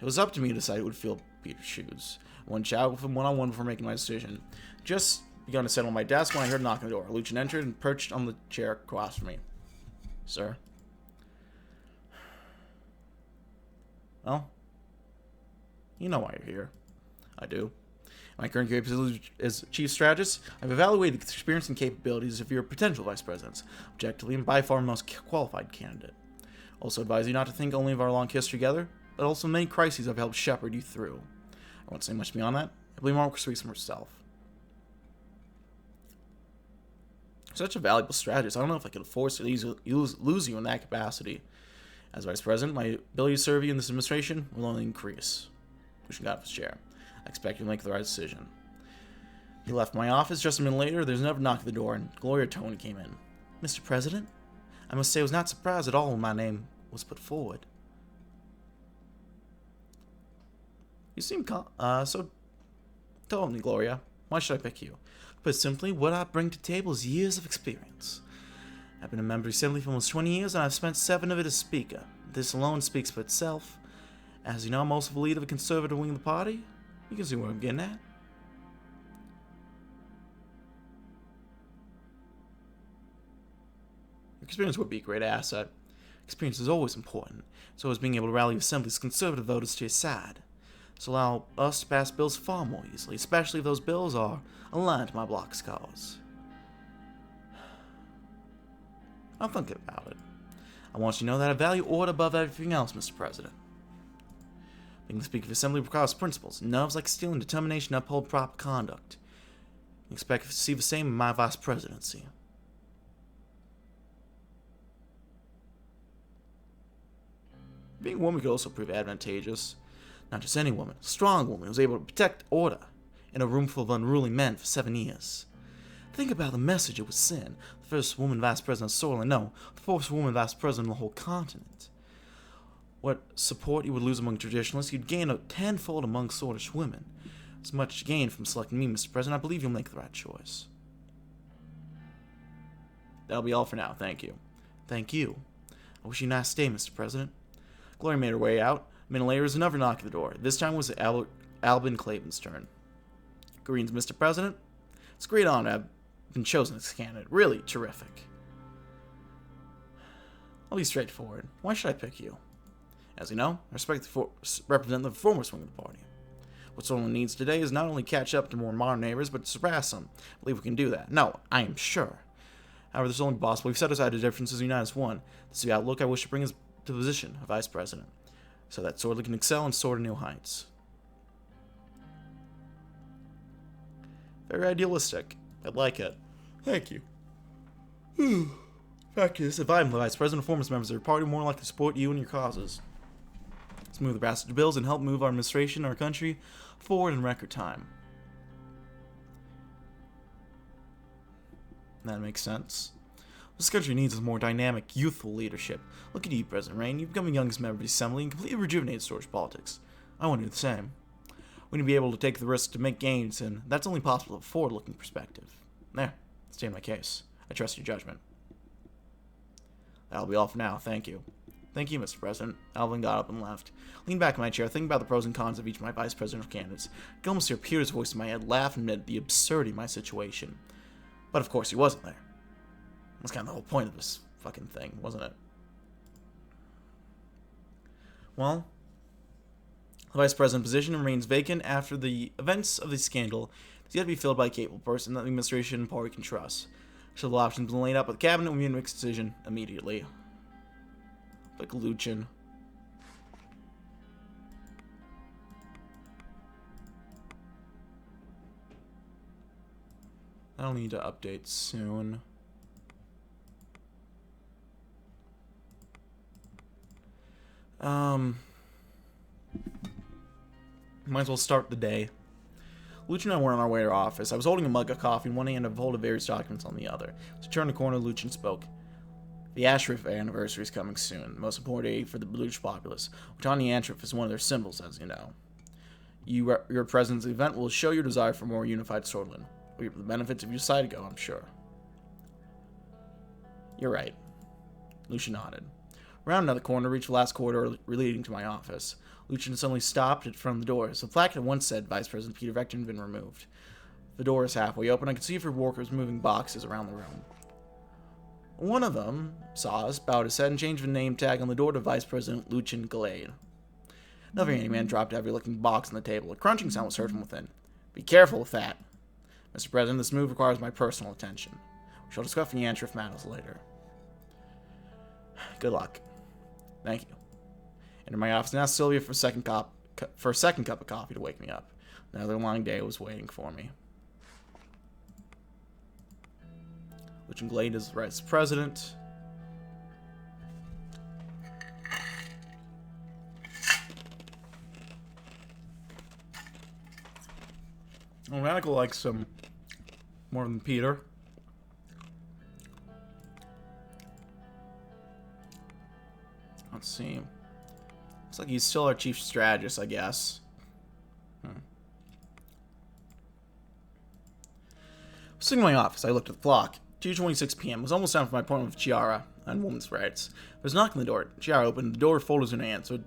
It was up to me to decide who would fill Peter's shoes. I went chat with him one-on-one before making my decision. Just begun to settle on my desk when I heard a knock on the door. Lucian entered and perched on the chair across from me. Sir? Well, you know why you're here. I do. My current capabilities as chief strategist, I've evaluated the experience and capabilities of your potential vice presidents, objectively and by far most qualified candidate. Also advise you not to think only of our long history together, but also many crises I've helped shepherd you through. I won't say much beyond that. I believe Mark speaks for herself. Such a valuable strategist, I don't know if I could afford to lose you in that capacity. As vice president, my ability to serve you in this administration will only increase. Lucian got off his chair. I expect you to make the right decision. He left my office. Just a minute later, there's another knock at the door, and Gloria Tony came in. Mr. President? I must say I was not surprised at all when my name was put forward. You seem so... Tell me, Gloria. Why should I pick you? Put simply, what I bring to the table is years of experience. I've been a member of the Assembly for almost 20 years, and I've spent 7 of it as Speaker. This alone speaks for itself. As you know, I'm also the leader of the conservative wing of the party. You can see where I'm getting at. Your experience would be a great asset. Experience is always important. So is being able to rally Assembly's conservative voters to your side. This will allow us to pass bills far more easily, especially if those bills are aligned to my block's cause. I'm thinking about it. I want you to know that I value order above everything else, Mr. President. Being the Speaker of Assembly requires principles, nerves like steel, and determination to uphold proper conduct. I expect to see the same in my vice presidency. Being a woman could also prove advantageous. Not just any woman, a strong woman who was able to protect order in a room full of unruly men for 7 years. Think about the message it would send. The first woman vice president of Sorlin, no, the first woman vice president of the whole continent. What support you would lose among traditionalists, you'd gain a tenfold among Sortish women. As much gain from selecting me, Mr. President, I believe you'll make the right choice. That'll be all for now, thank you. Thank you. I wish you a nice day, Mr. President. Gloria made her way out. A minute later, there was another knock at the door. This time it was Albin Clayton's turn. Greetings, Mr. President. It's a great honor to have been chosen as candidate. Really terrific. I'll be straightforward. Why should I pick you? As you know, I represent the former swing of the party. What Solon needs today is not only catch up to more modern neighbors, but to surpass them. I believe we can do that. No, I am sure. However, this is only possible. We've set aside the differences and unite as one. This is the outlook I wish to bring us to the position of Vice President, so that Swordley can excel and soar to new heights. Very idealistic. I like it. Thank you. Fact is, if I'm the Vice President, former members of your party more likely to support you and your causes. Smooth the passage of bills and help move our administration and our country forward in record time. That makes sense. What this country needs is more dynamic, youthful leadership. Look at you, President Rain. You've become the youngest member of the Assembly and completely rejuvenated Storage politics. I want to do the same. We need to be able to take the risk to make gains, and that's only possible with a forward-looking perspective. There, state my case. I trust your judgment. That'll be all for now. Thank you. Thank you, Mr. President. Alvin got up and left. Leaned back in my chair, thinking about the pros and cons of each of my vice presidential candidates. I could almost hear Peter's voice in my head, laugh and admit the absurdity of my situation. But of course, he wasn't there. That's kind of the whole point of this fucking thing, wasn't it? Well, the vice president position remains vacant after the events of the scandal. It's yet to be filled by a capable person that the administration and party can trust. Several options been laid out, but the cabinet will be in a mixed decision immediately. Like Lucian. I'll need to update soon. Might as well start the day. Lucian and I were on our way to our office. I was holding a mug of coffee in one hand and a fold of various documents on the other. As I turned the corner, Lucian spoke. The Ashraf anniversary is coming soon, the most important day for the British populace, which on the Ashraf is one of their symbols, as you know. Your presence at the event will show your desire for more unified Swordland. Will reap the benefits if you decide to go, I'm sure. You're right. Lucian nodded. Around another corner, reached the last corridor leading to my office. Lucian suddenly stopped in front of the door. The plaque that once said Vice President Peter Vector had been removed. The door is halfway open. I could see a few workers moving boxes around the room. One of them saw us, bowed his head, and changed the name tag on the door to Vice President Lucian Glade. Another handyman dropped a heavy-looking box on the table. A crunching sound was heard from within. Be careful with that. Mr. President, this move requires my personal attention. We shall discuss the Ashraf matters later. Good luck. Thank you. Enter my office and asked Sylvia for a second cup of coffee to wake me up. Another long day was waiting for me. Lucian Glade is the Vice President. Well, Radical likes him more than Peter. Let's see. Looks like he's still our chief strategist, I guess. Sitting in my office, I looked at the clock. 2:26 p.m. It was almost time for my appointment with Chiara on women's rights. There was a knock on the door. Chiara opened the door, folded in her hand, so the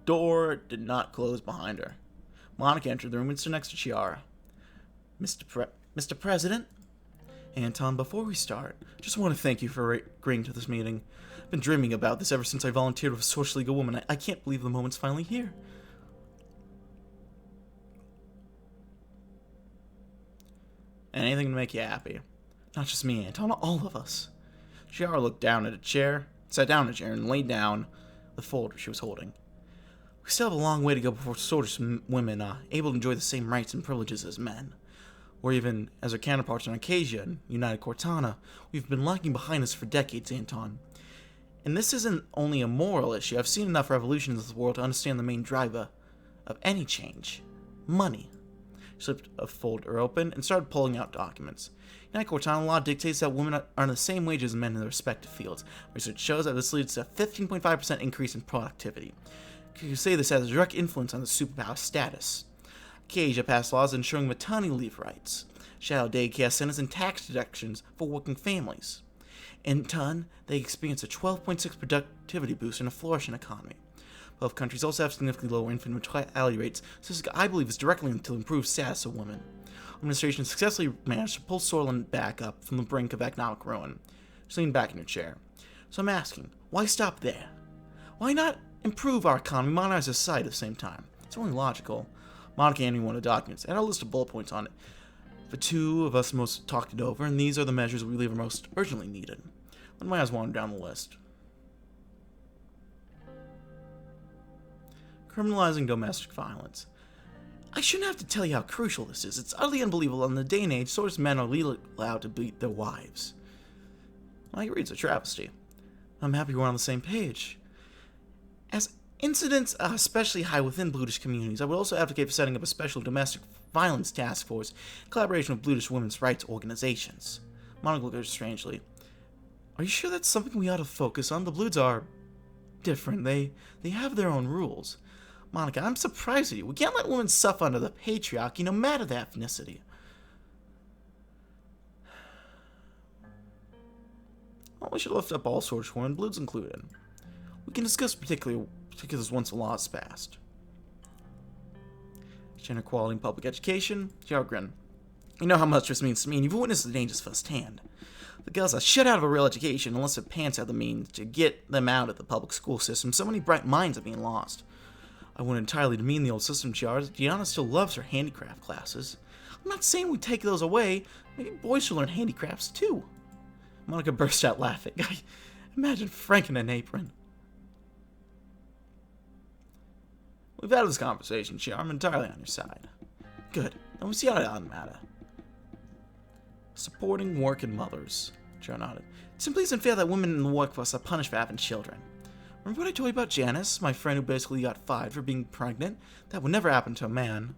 door did not close behind her. Monica entered the room and stood next to Chiara. Mr. President? Anton, before we start, I just want to thank you for agreeing to this meeting. I've been dreaming about this ever since I volunteered with a social legal woman. I can't believe the moment's finally here. Anything to make you happy. Not just me, Anton, all of us. Chiara looked down at a chair, sat down in a chair, and laid down the folder she was holding. We still have a long way to go before soldiers women are able to enjoy the same rights and privileges as men. Or even as our counterparts in Acacia and United Cortana, we've been lagging behind us for decades, Anton. And this isn't only a moral issue. I've seen enough revolutions in this world to understand the main driver of any change. Money. She slipped a folder open and started pulling out documents. United Cortana law dictates that women are on the same wage as men in their respective fields. Research shows that this leads to a 15.5% increase in productivity. You could say this has a direct influence on the superpower status. Acacia passed laws ensuring maternity leave rights, shadow daycare centers, and tax deductions for working families. In turn, they experienced a 12.6% productivity boost in a flourishing economy. Both countries also have significantly lower infant mortality rates, so this, I believe, is directly linked to improved status of women. Administration successfully managed to pull Sorlin back up from the brink of economic ruin. She leaned back in her chair. So I'm asking, why stop there? Why not improve our economy, modernize society at the same time? It's only logical. Monica handed me one of the documents, and had a list of bullet points on it. The two of us most talked it over, and these are the measures we believe are most urgently needed. Let my eyes wander down the list. Criminalizing domestic violence. I shouldn't have to tell you how crucial this is. It's utterly unbelievable in the day and age swords men are legally allowed to beat their wives. I agree, it's a travesty. I'm happy we're on the same page. As incidents are especially high within Bludish communities, I would also advocate for setting up a special domestic violence task force in collaboration with Bludish women's rights organizations. Monica looked at her strangely. Are you sure that's something we ought to focus on? The Bloods are different. They have their own rules. Monica, I'm surprised at you. We can't let women suffer under the patriarchy, no matter their ethnicity. Well, we should lift up all sorts of women, Bloods included. We can discuss particulars once the law is passed. Gender equality in public education. Jargrin. You know how much this means to me, and you've witnessed the dangers firsthand. The girls are shut out of a real education unless their parents have the means to get them out of the public school system. So many bright minds are being lost. I wouldn't entirely demean the old system, Chiara. Gianna still loves her handicraft classes. I'm not saying we take those away. Maybe boys should learn handicrafts too. Monica burst out laughing. Imagine Frank in an apron. We've had this conversation, Chiara. I'm entirely on your side. Good. Then we see how it matter. Supporting working mothers. Chiara nodded. It simply isn't fair that women in the workforce are punished for having children. Remember what I told you about Janice, my friend who basically got fired for being pregnant? That would never happen to a man.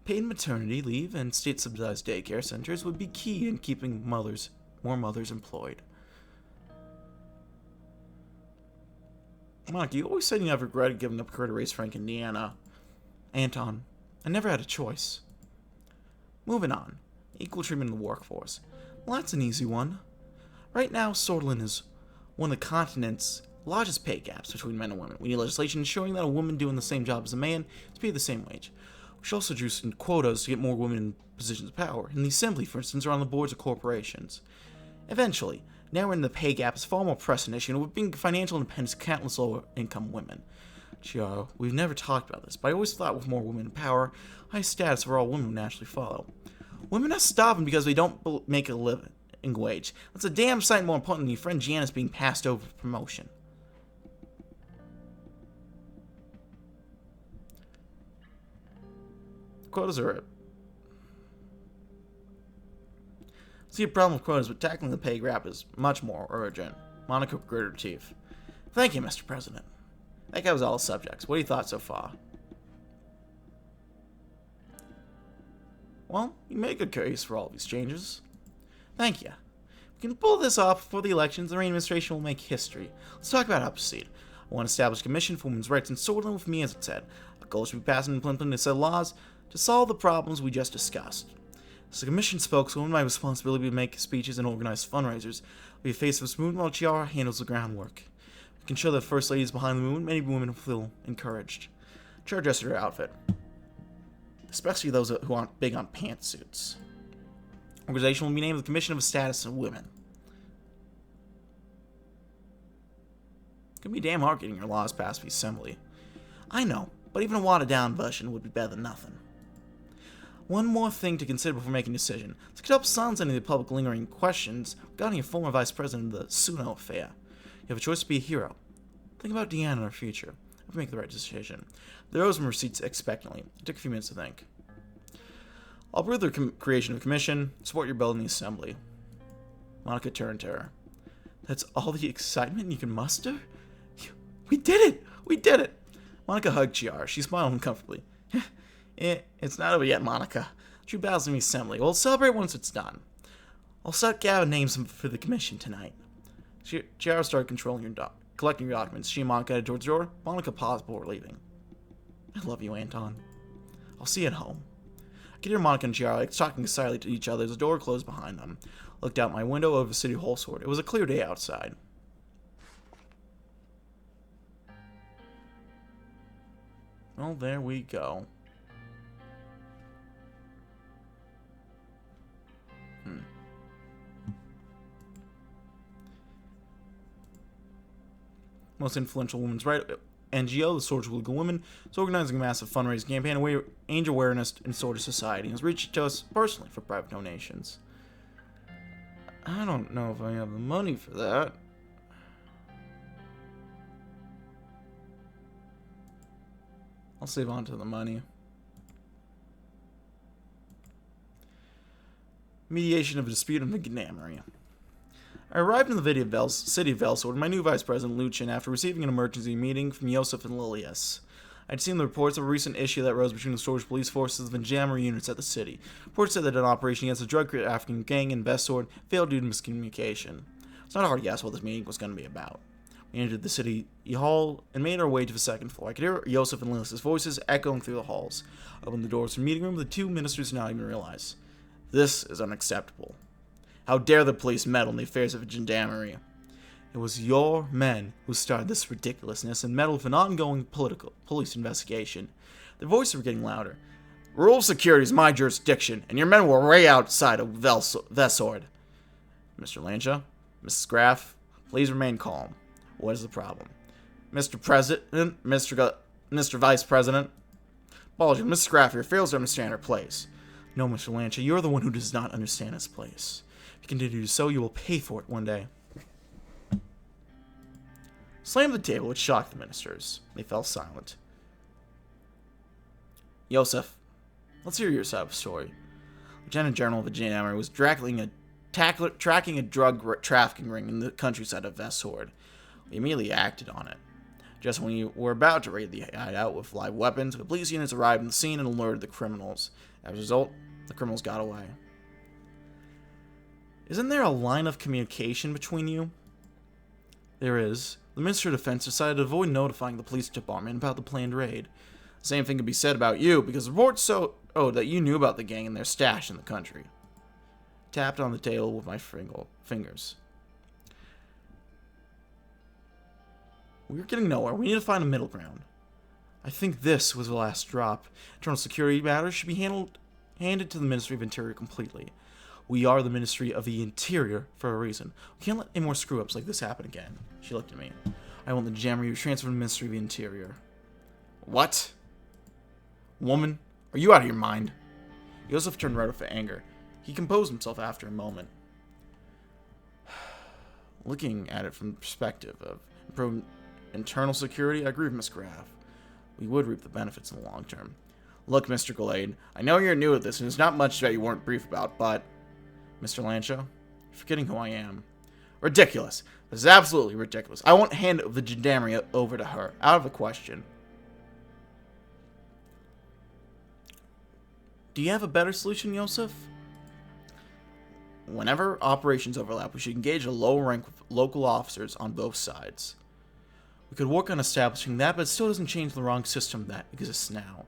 Paid maternity leave and state-subsidized daycare centers would be key in keeping more mothers employed. Monica, you always said you never regretted giving up career to raise Frank and Deanna. Anton, I never had a choice. Moving on. Equal treatment in the workforce. Well, that's an easy one. Right now, Sordlin is one of the continent's largest pay gaps between men and women. We need legislation ensuring that a woman doing the same job as a man is paid the same wage. We should also introduce quotas to get more women in positions of power, in the assembly, for instance, or on the boards of corporations. Eventually, narrowing the pay gap is far more pressing issue, and would bring financial independence to countless lower-income women. Chiaro, we've never talked about this, but I always thought with more women in power, high status for all women would naturally follow. Women are stopping because they don't make a living wage. That's a damn sight more important than your friend Janice being passed over for promotion. Quotas are it. See a problem with quotas, but tackling the pay gap is much more urgent. Monica gritted her teeth. Thank you, Mr. President. That guy was all subjects. What do you thought so far? Well, you made a good case for all of these changes. Thank you. If we can pull this off before the elections, the Reign administration will make history. Let's talk about how to proceed. I want to establish a commission for women's rights in Sordlin with me as it said. Our goal should be passing and implementing a set of laws to solve the problems we just discussed. As a commission spokeswoman, my responsibility will be to make speeches and organize fundraisers. I'll be a face of smooth while Chiara handles the groundwork. We can show that First Lady is behind the movement. Many women will feel encouraged. Chiara dressed her outfit, especially those who aren't big on pantsuits. Organization will be named the Commission of the Status of Women. It can be damn hard getting your laws passed the assembly. I know, but even a watered-down version would be better than nothing. One more thing to consider before making a decision. To cut up silence any of the public lingering questions regarding your former vice president of the Suno affair. You have a choice to be a hero. Think about Deanna and her future. If you make the right decision. The rose from her seats expectantly. It took a few minutes to think. I'll approve the creation of a commission. Support your bill in the assembly. Monica turned to her. That's all the excitement you can muster? We did it! We did it! Monica hugged Chiara. She smiled uncomfortably. It's not over yet, Monica. True battles in the assembly. We'll celebrate once it's done. I'll start gathering names for the commission tonight. Chiara started collecting your documents. She and Monica headed towards the door. Monica paused before leaving. I love you, Anton. I'll see you at home. I could hear Monica and Chiara talking silently to each other as the door closed behind them. I looked out my window over the City Hall sword. It was a clear day outside. Well, there we go. Most influential women's rights NGO, the Swords of Legal Women, is organizing a massive fundraising campaign to raise awareness in Sword Society and has reached to us personally for private donations. I don't know if I have the money for that. I'll save on to the money. Mediation of a dispute in the Gnamery. I arrived in the city of Velsword with my new vice president, Lucien, after receiving an emergency meeting from Yosef and Lilius. I'd seen the reports of a recent issue that rose between the storage police forces and the Gnamery units at the city. Reports said that an operation against a drug trafficking gang in Velsword failed due to miscommunication. It's not hard to guess what this meeting was going to be about. We entered the city hall and made our way to the second floor. I could hear Yosef and Lilius' voices echoing through the halls. I opened the doors to the meeting room. The two ministers did not even realize. This is unacceptable. How dare the police meddle in the affairs of a gendarmerie? It was your men who started this ridiculousness and meddled with an ongoing police investigation. Their voices were getting louder. Rural security is my jurisdiction, and your men were way outside of Velsword. Mr. Lancia, Mrs. Graff, please remain calm. What is the problem? Mr. President, Mr. Vice President. Apologies, Mrs. Graff here fails to understand her place. No, Mr. Lancia, you're the one who does not understand his place. If you continue to do so, you will pay for it one day. Slammed the table, which shocked the ministers. They fell silent. Yosef, let's hear your side of the story. Lieutenant General of the Gnamery was tracking a drug trafficking ring in the countryside of Velsword. We immediately acted on it. Just when you were about to raid the hideout with live weapons, the police units arrived on the scene and alerted the criminals. As a result, the criminals got away. Isn't there a line of communication between you? There is. The Ministry of Defense decided to avoid notifying the police department about the planned raid. The same thing could be said about you, because reports showed that you knew about the gang and their stash in the country. Tapped on the table with my fingers. We're getting nowhere. We need to find a middle ground. I think this was the last drop. Internal security matters should be handed to the Ministry of Interior completely. We are the Ministry of the Interior for a reason. We can't let any more screw-ups like this happen again. She looked at me. I want the jammer you transfer to the Ministry of the Interior. What? Woman, are you out of your mind? Yosef turned red with anger. He composed himself after a moment. Looking at it from the perspective of improved internal security, I agree with Miss Graff. We would reap the benefits in the long term. Look, Mr. Gallade, I know you're new at this, and there's not much that you weren't brief about, but... Mr. Lancia, you're forgetting who I am. Ridiculous. This is absolutely ridiculous. I won't hand the gendarmerie over to her. Out of the question. Do you have a better solution, Yosef? Whenever operations overlap, we should engage a low rank with local officers on both sides. We could work on establishing that, but it still doesn't change the wrong system that exists now.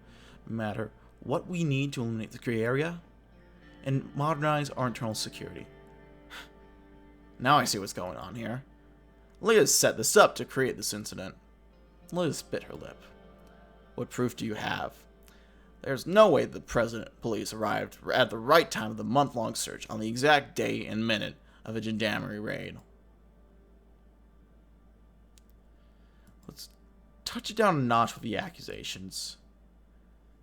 No matter what we need to eliminate the gray area and modernize our internal security. Now I see what's going on here. Leah set this up to create this incident. Liz bit her lip. What proof do you have? There's no way the police arrived at the right time of the month-long search on the exact day and minute of a gendarmerie raid. Let's touch it down a notch with the accusations.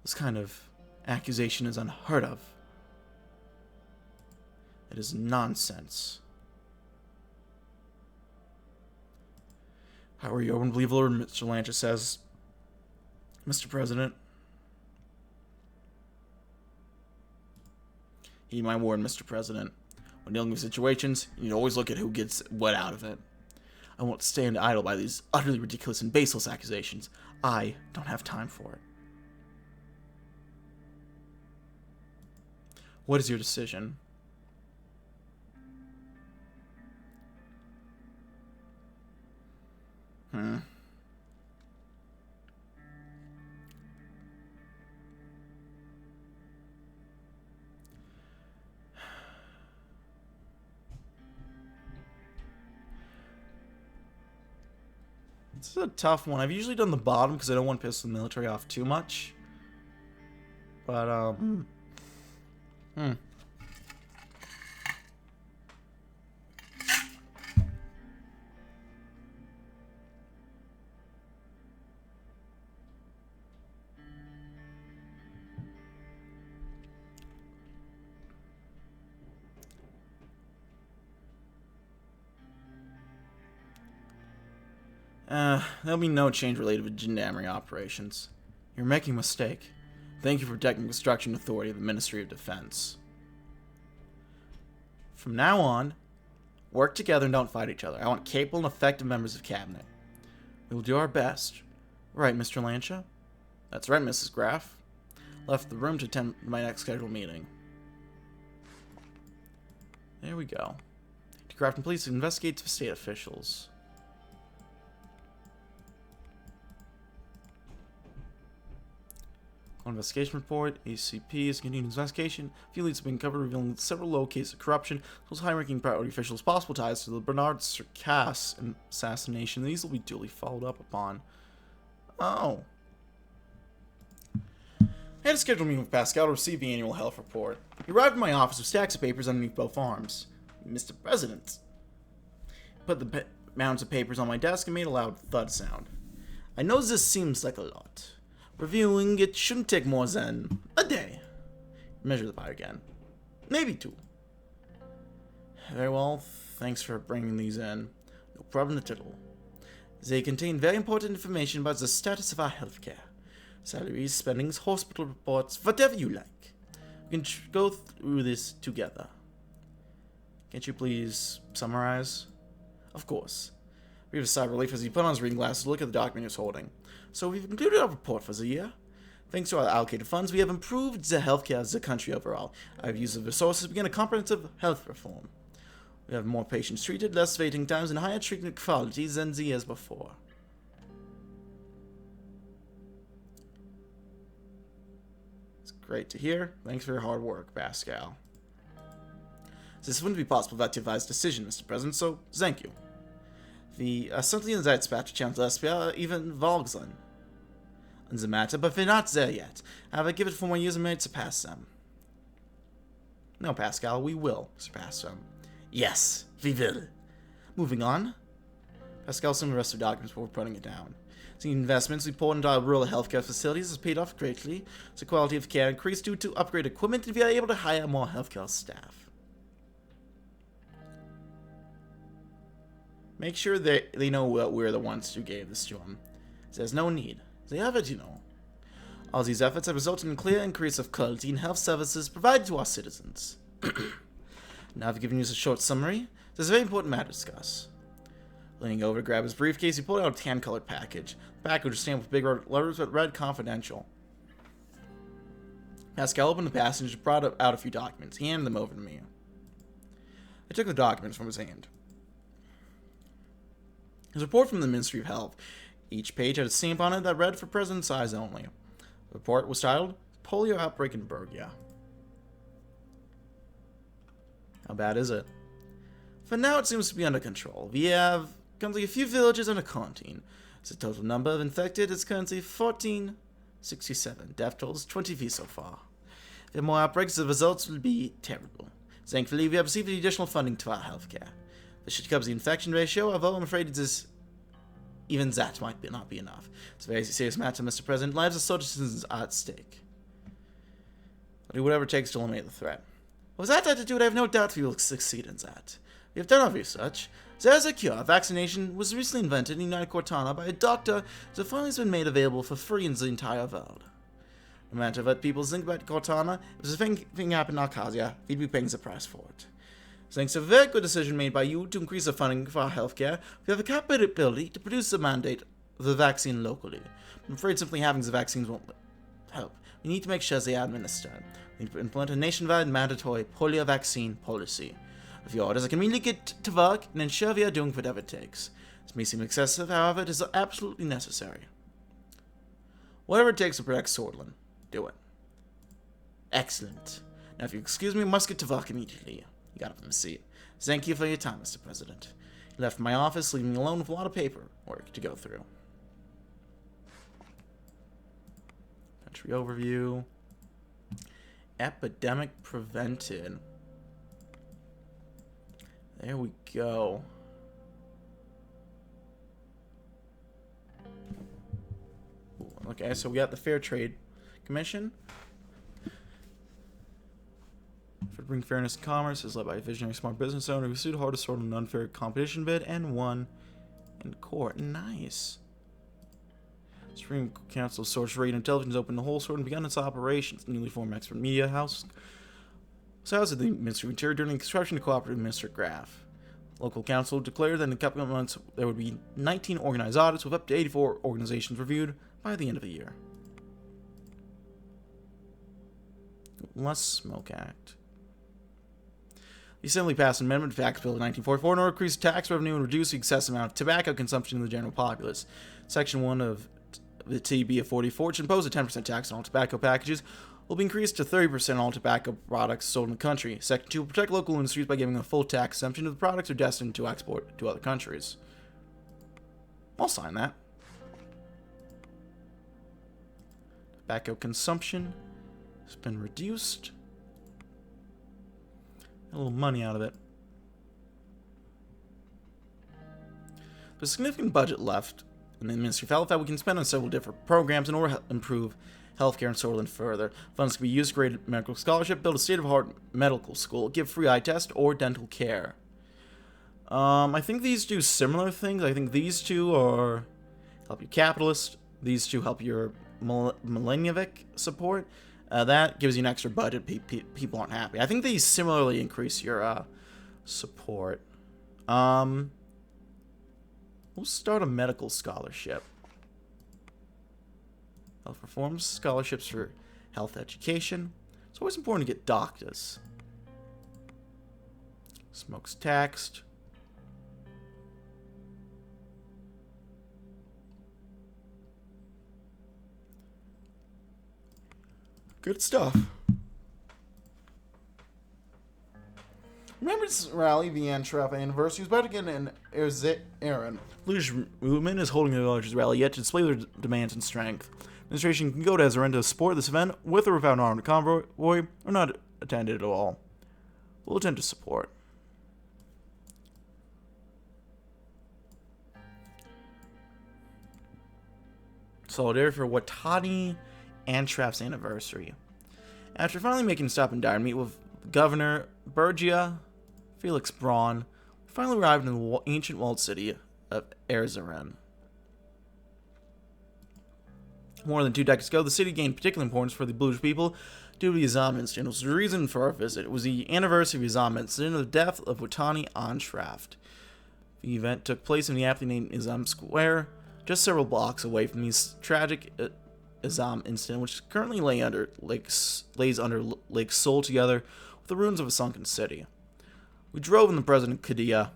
This kind of accusation is unheard of. It is nonsense. How are you, unbelievable? Mr. Lancia says, Mr. President. Heed my word, Mr. President. When dealing with situations, you need to always look at who gets what out of it. I won't stand idle by these utterly ridiculous and baseless accusations. I don't have time for it. What is your decision? This is a tough one. I've usually done the bottom because I don't want to piss the military off too much. But, there'll be no change related with gendarmerie operations. You're making a mistake. Thank you for protecting the construction authority of the Ministry of Defense. From now on, work together and don't fight each other. I want capable and effective members of cabinet. We will do our best. Right, Mr. Lancia? That's right, Mrs. Graff. Left the room to attend my next scheduled meeting. There we go. To Grafton Police investigate the state officials. On investigation report, ACP is continuing investigation. A few leads have been covered, revealing several low cases of corruption, as well as high-ranking priority officials' possible ties to the Bernard Circasse assassination. These will be duly followed up upon. Oh. I had a scheduled meeting with Pascal to receive the annual health report. He arrived in my office with stacks of papers underneath both arms. Mr. President. Put the mounds of papers on my desk and made a loud thud sound. I know this seems like a lot. Reviewing it shouldn't take more than a day. Measure the pie again. Maybe 2. Very well, thanks for bringing these in. No problem at all. They contain very important information about the status of our healthcare. Salaries, spendings, hospital reports, whatever you like. We can go through this together. Can't you please summarize? Of course. Read a sigh of relief as he put on his reading glasses to look at the document he was holding. So we've concluded our report for the year. Thanks to our allocated funds, we have improved the healthcare of the country overall. Our use of resources begin a comprehensive health reform. We have more patients treated, less waiting times, and higher treatment quality than the years before. It's great to hear. Thanks for your hard work, Pascal. This wouldn't be possible without your advised decision, Mr. President, so thank you. The certainly the dispatch challenge Lesbia even Volgslin on the matter, but we're not there yet. However, give it 4 more years and may surpass them. No, Pascal, we will surpass them. Yes, we will. Moving on. Pascal sent the rest of the documents before putting it down. The investments we poured into our rural healthcare facilities has paid off greatly. The quality of care increased due to upgraded equipment, and we are able to hire more healthcare staff. Make sure they know we're the ones who gave this to them. There's no need. They have it, you know. All these efforts have resulted in a clear increase of quality in health services provided to our citizens. Now I've given you a short summary. There's a very important matter to discuss. Leaning over to grab his briefcase, he pulled out a tan-colored package. The package was stamped with big letters but read confidential. Pascal opened the package and brought out a few documents. He handed them over to me. I took the documents from his hand. His report from the Ministry of Health. Each page had a stamp on it that read for President's eyes only. The report was titled, Polio Outbreak in Bergia. How bad is it? For now, it seems to be under control. We have currently a few villages under quarantine. The total number of infected is currently 1467. Death toll is 23 so far. If there are more outbreaks, the results will be terrible. Thankfully, we have received additional funding to our healthcare. This should cover the infection ratio, although I'm afraid even that might not be enough. It's a very serious matter, Mr. President. Lives of citizens are at stake. I'll do whatever it takes to eliminate the threat. With that attitude, I have no doubt we will succeed in that. We have done our research. There is a cure. Vaccination was recently invented in the United Cortana by a doctor that finally has been made available for free in the entire world. No matter what people think about Cortana, if the thing happened in Arcadia, we'd be paying the price for it. Thanks to a very good decision made by you to increase the funding for our healthcare, we have the capability to produce the mandate of the vaccine locally. I'm afraid simply having the vaccines won't help. We need to make sure they are administered. We need to implement a nationwide mandatory polio vaccine policy. With your orders, I can immediately get to work and ensure we are doing whatever it takes. This may seem excessive, however, it is absolutely necessary. Whatever it takes to protect Swordland, do it. Excellent. Now, if you excuse me, I must get to work immediately. He got up from his seat. Thank you for your time, Mr. President. He left my office, leaving me alone with a lot of paperwork to go through. Country overview. Epidemic prevented. There we go. Ooh, okay, so we got the Fair Trade Commission. For to bring fairness to commerce is led by a visionary smart business owner who sued hard to sort an unfair competition bid and won in court. Nice. Supreme Council of Source Radio and Television has opened the whole sword and begun its operations. The newly formed expert media house was housed at the Ministry of Interior during the construction of Cooperative Minister Graf. Local council declared that in a couple of months there would be 19 organized audits with up to 84 organizations reviewed by the end of the year. Less Smoke Act. The Assembly passed an amendment to the Tax Bill of 1944 in order to increase tax revenue and reduce the excessive amount of tobacco consumption in the general populace. Section 1 of the DB333 which imposed a 10% tax on all tobacco packages will be increased to 30% on all tobacco products sold in the country. Section 2 will protect local industries by giving a full tax exemption to the products are destined to export to other countries. I'll sign that. Tobacco consumption has been reduced. A little money out of it. There's a significant budget left in the Ministry of Health that we can spend on several different programs in order to improve healthcare in Sorland further. Funds can be used to create a medical scholarship, build a state-of-the-art medical school, give free eye test, or dental care. I think these do similar things. I think these two are help you capitalist. These two help your millenniavic support. That gives you an extra budget. People aren't happy. I think these similarly increase your support. We'll start a medical scholarship. Health reforms, scholarships for health education. It's always important to get doctors. Smokes taxed. Good stuff. Remember this rally, the Antwerp anniversary, was about to get an Suzerain. British movement is holding the largest rally yet to display their demands and strength. Administration can go to Suzerain to support this event with or without an armed convoy, or not attend it at all. We'll attend to support. Solidarity for Watani Antwerp's anniversary. After finally making a stop in Dire, meet with Governor Bergia Felix Braun, we finally arrived in the ancient walled city of Suzerain. More than 2 decades ago, the city gained particular importance for the British people due to the Azam incident. It was the reason for our visit. It was the anniversary of the Azam incident, of the death of Watani Antwerp. The event took place in the aptly named Azam Square, just several blocks away from the tragic Azam incident, which currently lays under Lake Seoul together with the ruins of a sunken city. We drove in the present Qiddiya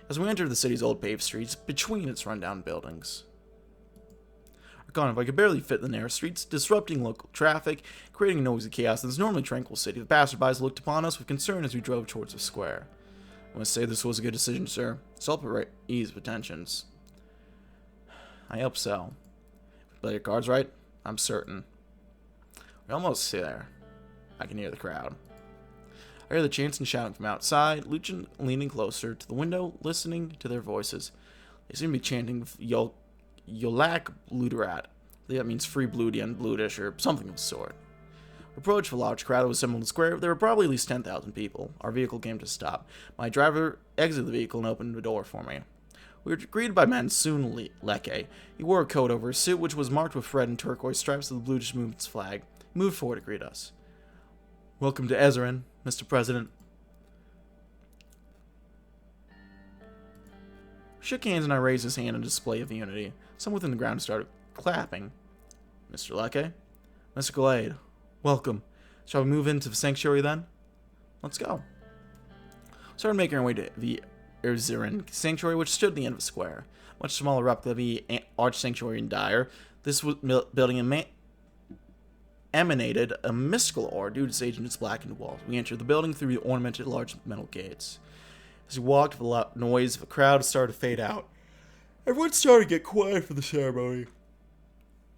as we entered the city's old paved streets between its rundown buildings. Our convoy could barely fit the narrow streets, disrupting local traffic, creating a noisy chaos in this normally tranquil city. The passersby looked upon us with concern as we drove towards the square. I must say this was a good decision, sir. It's helped ease tensions. I hope so. If you play your cards right, I'm certain. We're almost there. I can hear the crowd. I hear the chants and shouting from outside, Lucien leaning closer to the window, listening to their voices. They seem to be chanting Yolak Bluderat. That means free bloody and blutish, or something of the sort. We approached a large crowd that was assembled in the square. There were probably at least 10,000 people. Our vehicle came to a stop. My driver exited the vehicle and opened the door for me. We were greeted by Mansoon Leke. He wore a coat over his suit, which was marked with red and turquoise stripes of the British movement's flag. He moved forward to greet us. Welcome to Suzerain, Mr. President. We shook hands and I raised his hand in a display of unity. Some within the ground started clapping. Mr. Leke? Mr. Glade, welcome. Shall we move into the sanctuary then? Let's go. We started making our way to the Suzerain sanctuary, which stood at the end of the square. Much smaller replica of the arch sanctuary in Dire. This building emanated a mystical aura due to its age and its blackened walls. We entered the building through the ornamented large metal gates. As we walked, the loud noise of a crowd started to fade out. Everyone started to get quiet for the ceremony.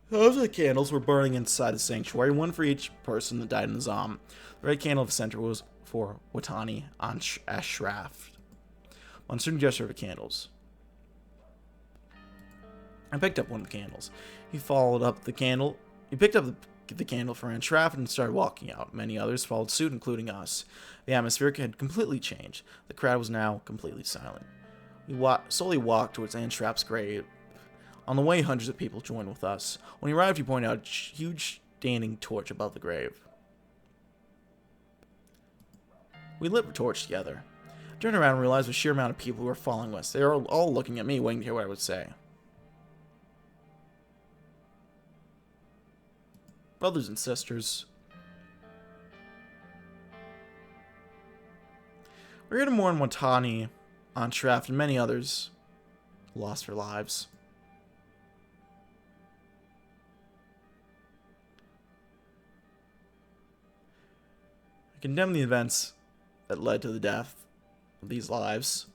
Those of the candles were burning inside the sanctuary, one for each person that died in the Zam. The red candle of the center was for Watani Ashraf. On a certain gesture of the candles. I picked up one of the candles. He followed up the candle. He picked up the candle for Ashraf and started walking out. Many others followed suit, including us. The atmosphere had completely changed. The crowd was now completely silent. We slowly walked towards Ashraf's grave. On the way, hundreds of people joined with us. When he arrived, he pointed out a huge standing torch above the grave. We lit the torch together. I turned around and realized the sheer amount of people who were following us. They were all looking at me, waiting to hear what I would say. Brothers and sisters, we're here to mourn Watani, Antwerp, and many others who lost their lives. I condemn the events that led to the death of these lives.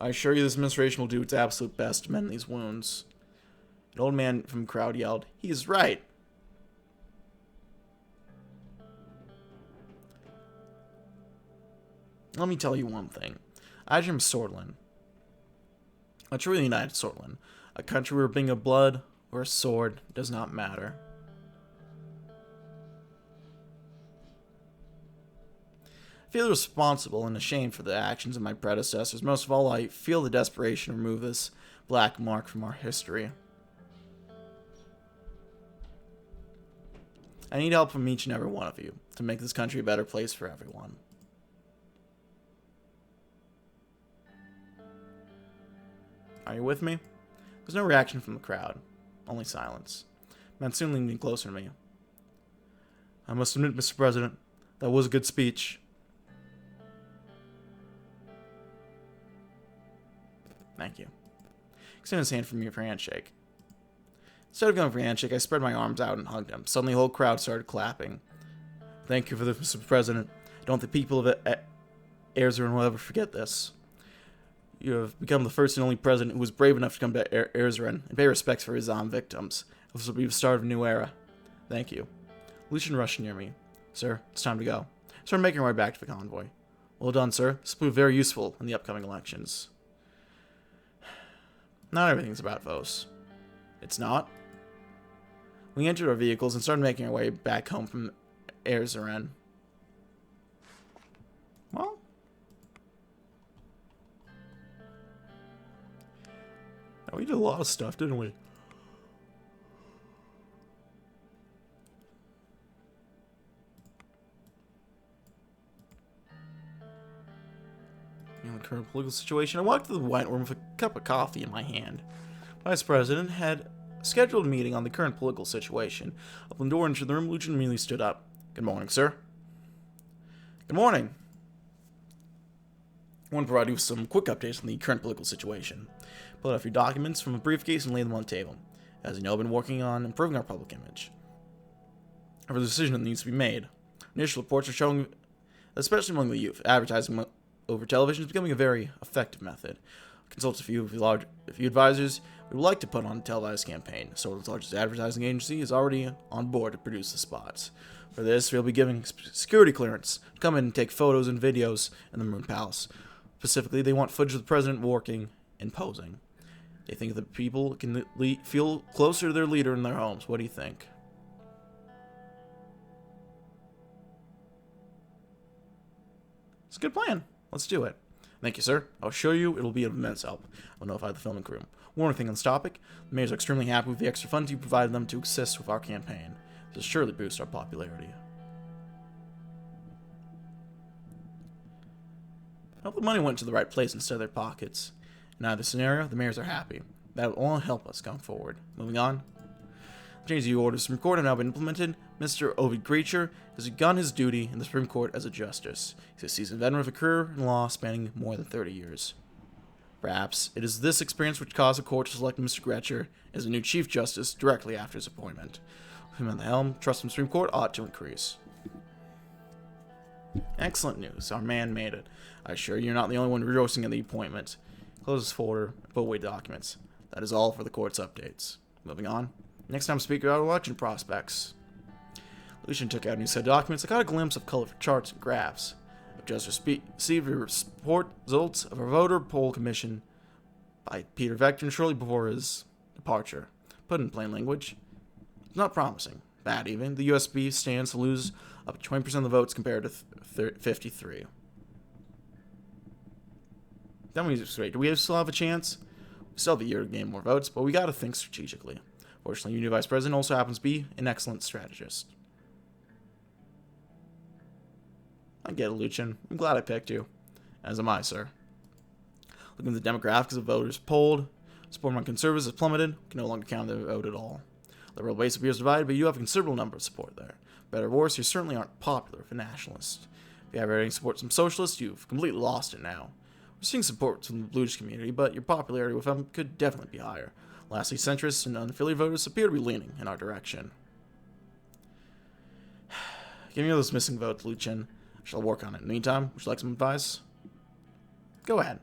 I assure you this administration will do its absolute best to mend these wounds. An old man from the crowd yelled, "He is right!" Let me tell you one thing. I dream of Sordland. A truly united Sordland. A country where being of blood or a sword does not matter. I feel responsible and ashamed for the actions of my predecessors. Most of all, I feel the desperation to remove this black mark from our history. I need help from each and every one of you to make this country a better place for everyone. Are you with me? There's no reaction from the crowd, only silence. Man soon leaning closer to me. I must admit, Mr. President, that was a good speech. Thank you. Extend his hand for me for a handshake. Instead of going for a handshake, I spread my arms out and hugged him. Suddenly, the whole crowd started clapping. Thank you for this, Mr. President. I don't think people of Suzerain will ever forget this. You have become the first and only president who was brave enough to come to Suzerain and pay respects for his victims. This will be the start of a new era. Thank you. Lucian rushed near me. Sir, it's time to go. I started making our way back to the convoy. Well done, sir. This will prove very useful in the upcoming elections. Not everything's about votes. It's not. We entered our vehicles and started making our way back home from Suzerain. Well, we did a lot of stuff, didn't we? In the current political situation, I walked to the White Room with a cup of coffee in my hand. The Vice President had scheduled a meeting on the current political situation. Opened the door into the room, Lucian immediately stood up. Good morning, sir. Good morning. I want to provide you with some quick updates on the current political situation. Pull out a few documents from a briefcase and lay them on the table. As you know, I've been working on improving our public image. However, the decision that needs to be made. Initial reports are showing, especially among the youth, advertising over television is becoming a very effective method. Consult a few advisors. We would like to put on a televised campaign. Seoul's largest advertising agency is already on board to produce the spots. For this, we'll be giving security clearance to come in and take photos and videos in the Moon Palace. Specifically, they want footage of the president working and posing. They think that people can feel closer to their leader in their homes. What do you think? It's a good plan. Let's do it. Thank you, sir. I'll show you. It'll be of immense help. I'll notify the filming crew. One more thing on this topic. The mayors are extremely happy with the extra funds you provided them to assist with our campaign. This will surely boost our popularity. I hope the money went to the right place instead of their pockets. In either scenario, the mayors are happy. That will all help us come forward. Moving on. The changes you ordered from court have now been implemented. Mr. Ovid Creature has begun his duty in the Supreme Court as a justice. He's a seasoned veteran of a career in law spanning more than 30 years. Perhaps it is this experience which caused the court to select Mr. Gretcher as the new Chief Justice directly after his appointment. With him at the helm, trust in the Supreme Court ought to increase. Excellent news. Our man made it. I assure you, you're not the only one rejoicing in the appointment. Close this folder and put away documents. That is all for the court's updates. Moving on. Next time, speak about election prospects. Lucian took out a new set of documents. I got a glimpse of colorful charts and graphs. I've just received a report results of a voter poll commission by Peter Vector shortly before his departure. Put in plain language, it's not promising. Bad even. The USB stands to lose up to 20% of the votes compared to 53. Then we just wait. Do we still have a chance? We still have a year to gain more votes, but we gotta think strategically. Fortunately, your new vice president also happens to be an excellent strategist. I get it, Lucian. I'm glad I picked you. As am I, sir. Looking at the demographics of voters polled, support among conservatives has plummeted. We can no longer count their vote at all. The liberal base appears divided, but you have a considerable number of support there. Better or worse, you certainly aren't popular for nationalists. If you have any support from socialists, you've completely lost it now. We're seeing support from the bluish community, but your popularity with them could definitely be higher. Lastly, centrists and unaffiliated voters appear to be leaning in our direction. Give me those missing votes, Lucian. I shall work on it. In the meantime, would you like some advice? Go ahead.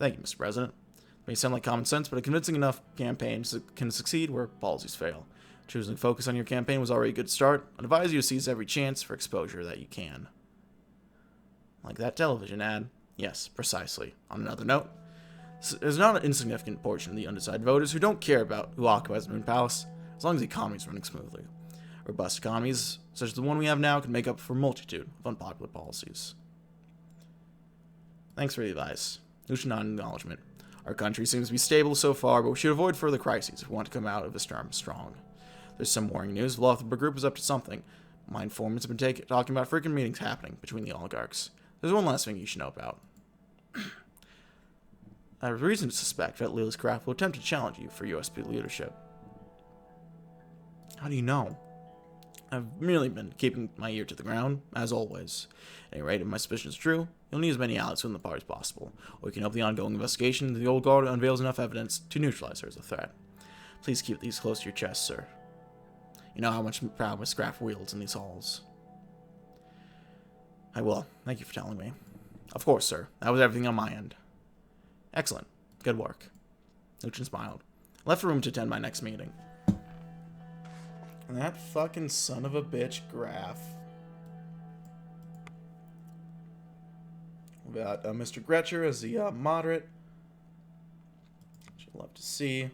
Thank you, Mr. President. It may sound like common sense, but a convincing enough campaign can succeed where policies fail. Choosing to focus on your campaign was already a good start. I advise you to seize every chance for exposure that you can. Like that television ad. Yes, precisely. On another note, there's not an insignificant portion of the undecided voters who don't care about who occupies the Moon Palace, as long as the economy is running smoothly. Robust economies, such as the one we have now, can make up for a multitude of unpopular policies. Thanks for the advice. Lucian nodded in acknowledgement. Our country seems to be stable so far, but we should avoid further crises if we want to come out of this term strong. There's some worrying news. The Lothbrok group is up to something. My informants have been talking about freaking meetings happening between the oligarchs. There's one last thing you should know about. I have reason to suspect that Lilith's craft will attempt to challenge you for USP leadership. How do you know? I've merely been keeping my ear to the ground, as always. At any rate, if my suspicion is true, you'll need as many allies within the party as possible, or you can help the ongoing investigation until the old guard unveils enough evidence to neutralize her as a threat. Please keep these close to your chest, sir. You know how much power Miss Graff wields in these halls. I will. Thank you for telling me. Of course, sir. That was everything on my end. Excellent. Good work. Lucien smiled. I left the room to attend my next meeting. And that fucking son of a bitch, Graff. We got Mr. Gretcher as the moderate. She'd love to see.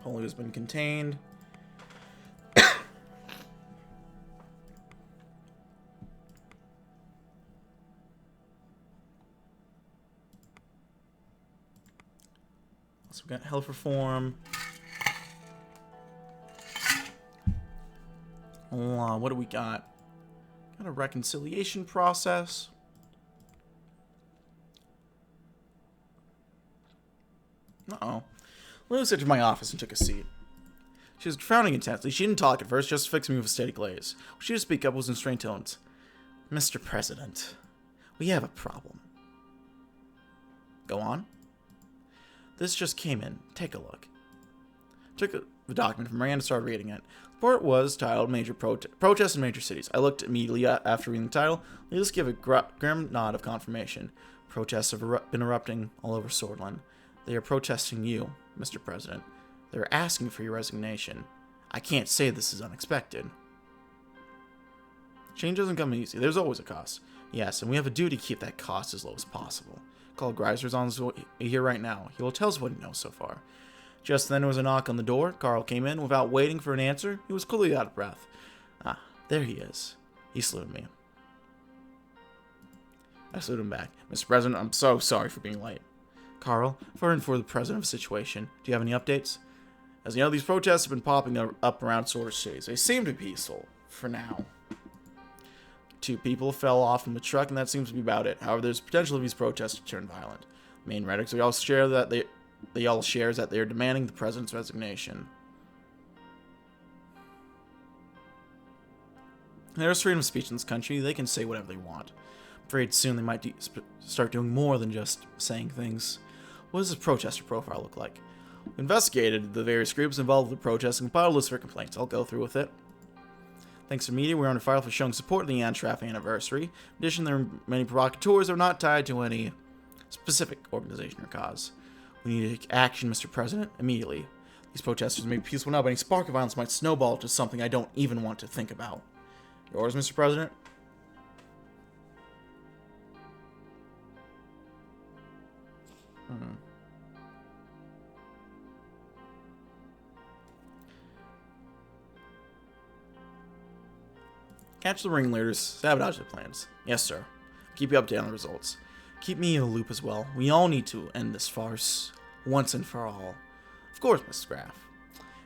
Polio has been contained. So we got health reform. What do we got? Got a reconciliation process. Uh-oh. Lily stepped to my office and took a seat. She was frowning intensely. She didn't talk at first, just fixing me with a steady gaze. When she would speak up, it was in strained tones. Mr. President, we have a problem. Go on. This just came in. Take a look. Took the document from Miranda and started reading it. The report was titled Major Protests in Major Cities. I looked immediately after reading the title. Let's give a grim nod of confirmation. Protests have been erupting all over Swordland. They are protesting you, Mr. President. They're asking for your resignation. I can't say this is unexpected. Change doesn't come easy. There's always a cost. Yes, and we have a duty to keep that cost as low as possible. Carl Greiser's on his way here right now. He will tell us what he knows so far. Just then there was a knock on the door. Carl came in without waiting for an answer. He was clearly out of breath. Ah, there he is. He saluted me. I saluted him back. Mr. President, I'm so sorry for being late. Carl, for the president of the situation, do you have any updates? As you know, these protests have been popping up around Sword Cities. They seem to be peaceful, for now. 2 people fell off from the truck, and that seems to be about it. However, there's potential of these protests to turn violent. Main rhetoric, they all share that they are demanding the president's resignation. There's freedom of speech in this country. They can say whatever they want. I'm afraid soon they might start doing more than just saying things. What does this protester profile look like? We investigated the various groups involved with the protests and compiled a list of their complaints. I'll go through with it. Thanks to media, we're under fire for showing support to the anti-traffic anniversary. In addition, there are many provocateurs that are not tied to any specific organization or cause. We need to take action, Mr. President, immediately. These protesters may be peaceful now, but any spark of violence might snowball to something I don't even want to think about. Yours, Mr. President? Catch the ringleaders, sabotage their plans. Yes, sir. Keep you updated on the results. Keep me in the loop as well. We all need to end this farce, once and for all. Of course, Mrs. Graff.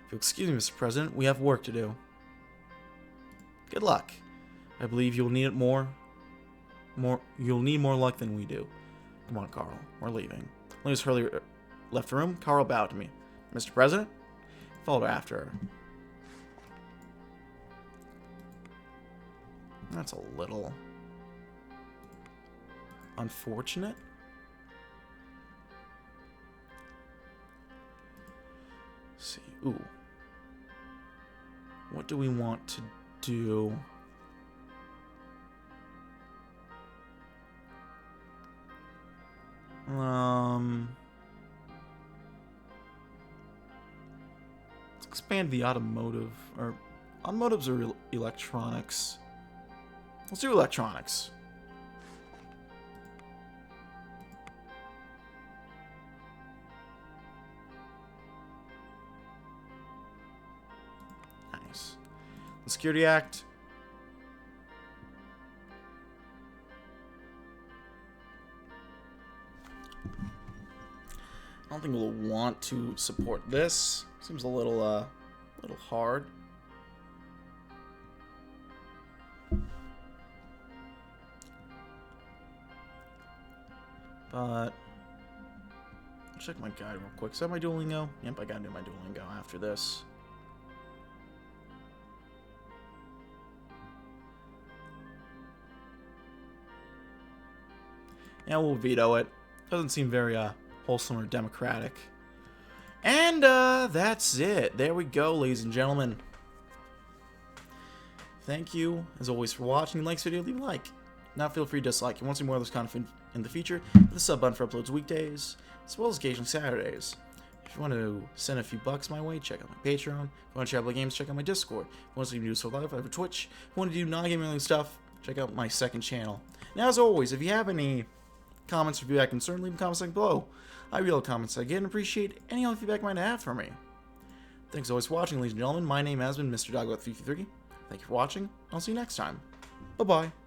If you'll excuse me, Mr. President, we have work to do. Good luck. I believe you'll need it you'll need more luck than we do. Come on, Carl. We're leaving. Lewis Hurley left the room. Carl bowed to me. Mr. President? Followed after her. That's a little unfortunate. Let's see. Ooh. What do we want to do? Let's expand the automotive, or automotives or electronics. Let's do electronics. Nice. The Security Act. I'll think we'll want to support this. Seems a little hard. But check my guide real quick. Is that my Duolingo? Yep, I gotta do my Duolingo after this. Yeah, we'll veto it. Doesn't seem very wholesome or democratic. And that's it. There we go, ladies and gentlemen. Thank you, as always, for watching. If you like this video, leave a like. Now feel free to dislike. If you want to see more of this content in the future, hit the sub button for uploads weekdays, as well as occasionally Saturdays. If you want to send a few bucks my way, check out my Patreon. If you want to chat about games, check out my Discord. If you want to see me do so live, I have a Twitch. If you want to do non-gaming stuff, check out my second channel. Now, as always, if you have any comments or feedback concern, leave a comment section below. I read all the comments I get and appreciate any other feedback you might have for me. Thanks always for watching, ladies and gentlemen. My name has been Mr. Doggo333. Thank you for watching. I'll see you next time. Bye-bye.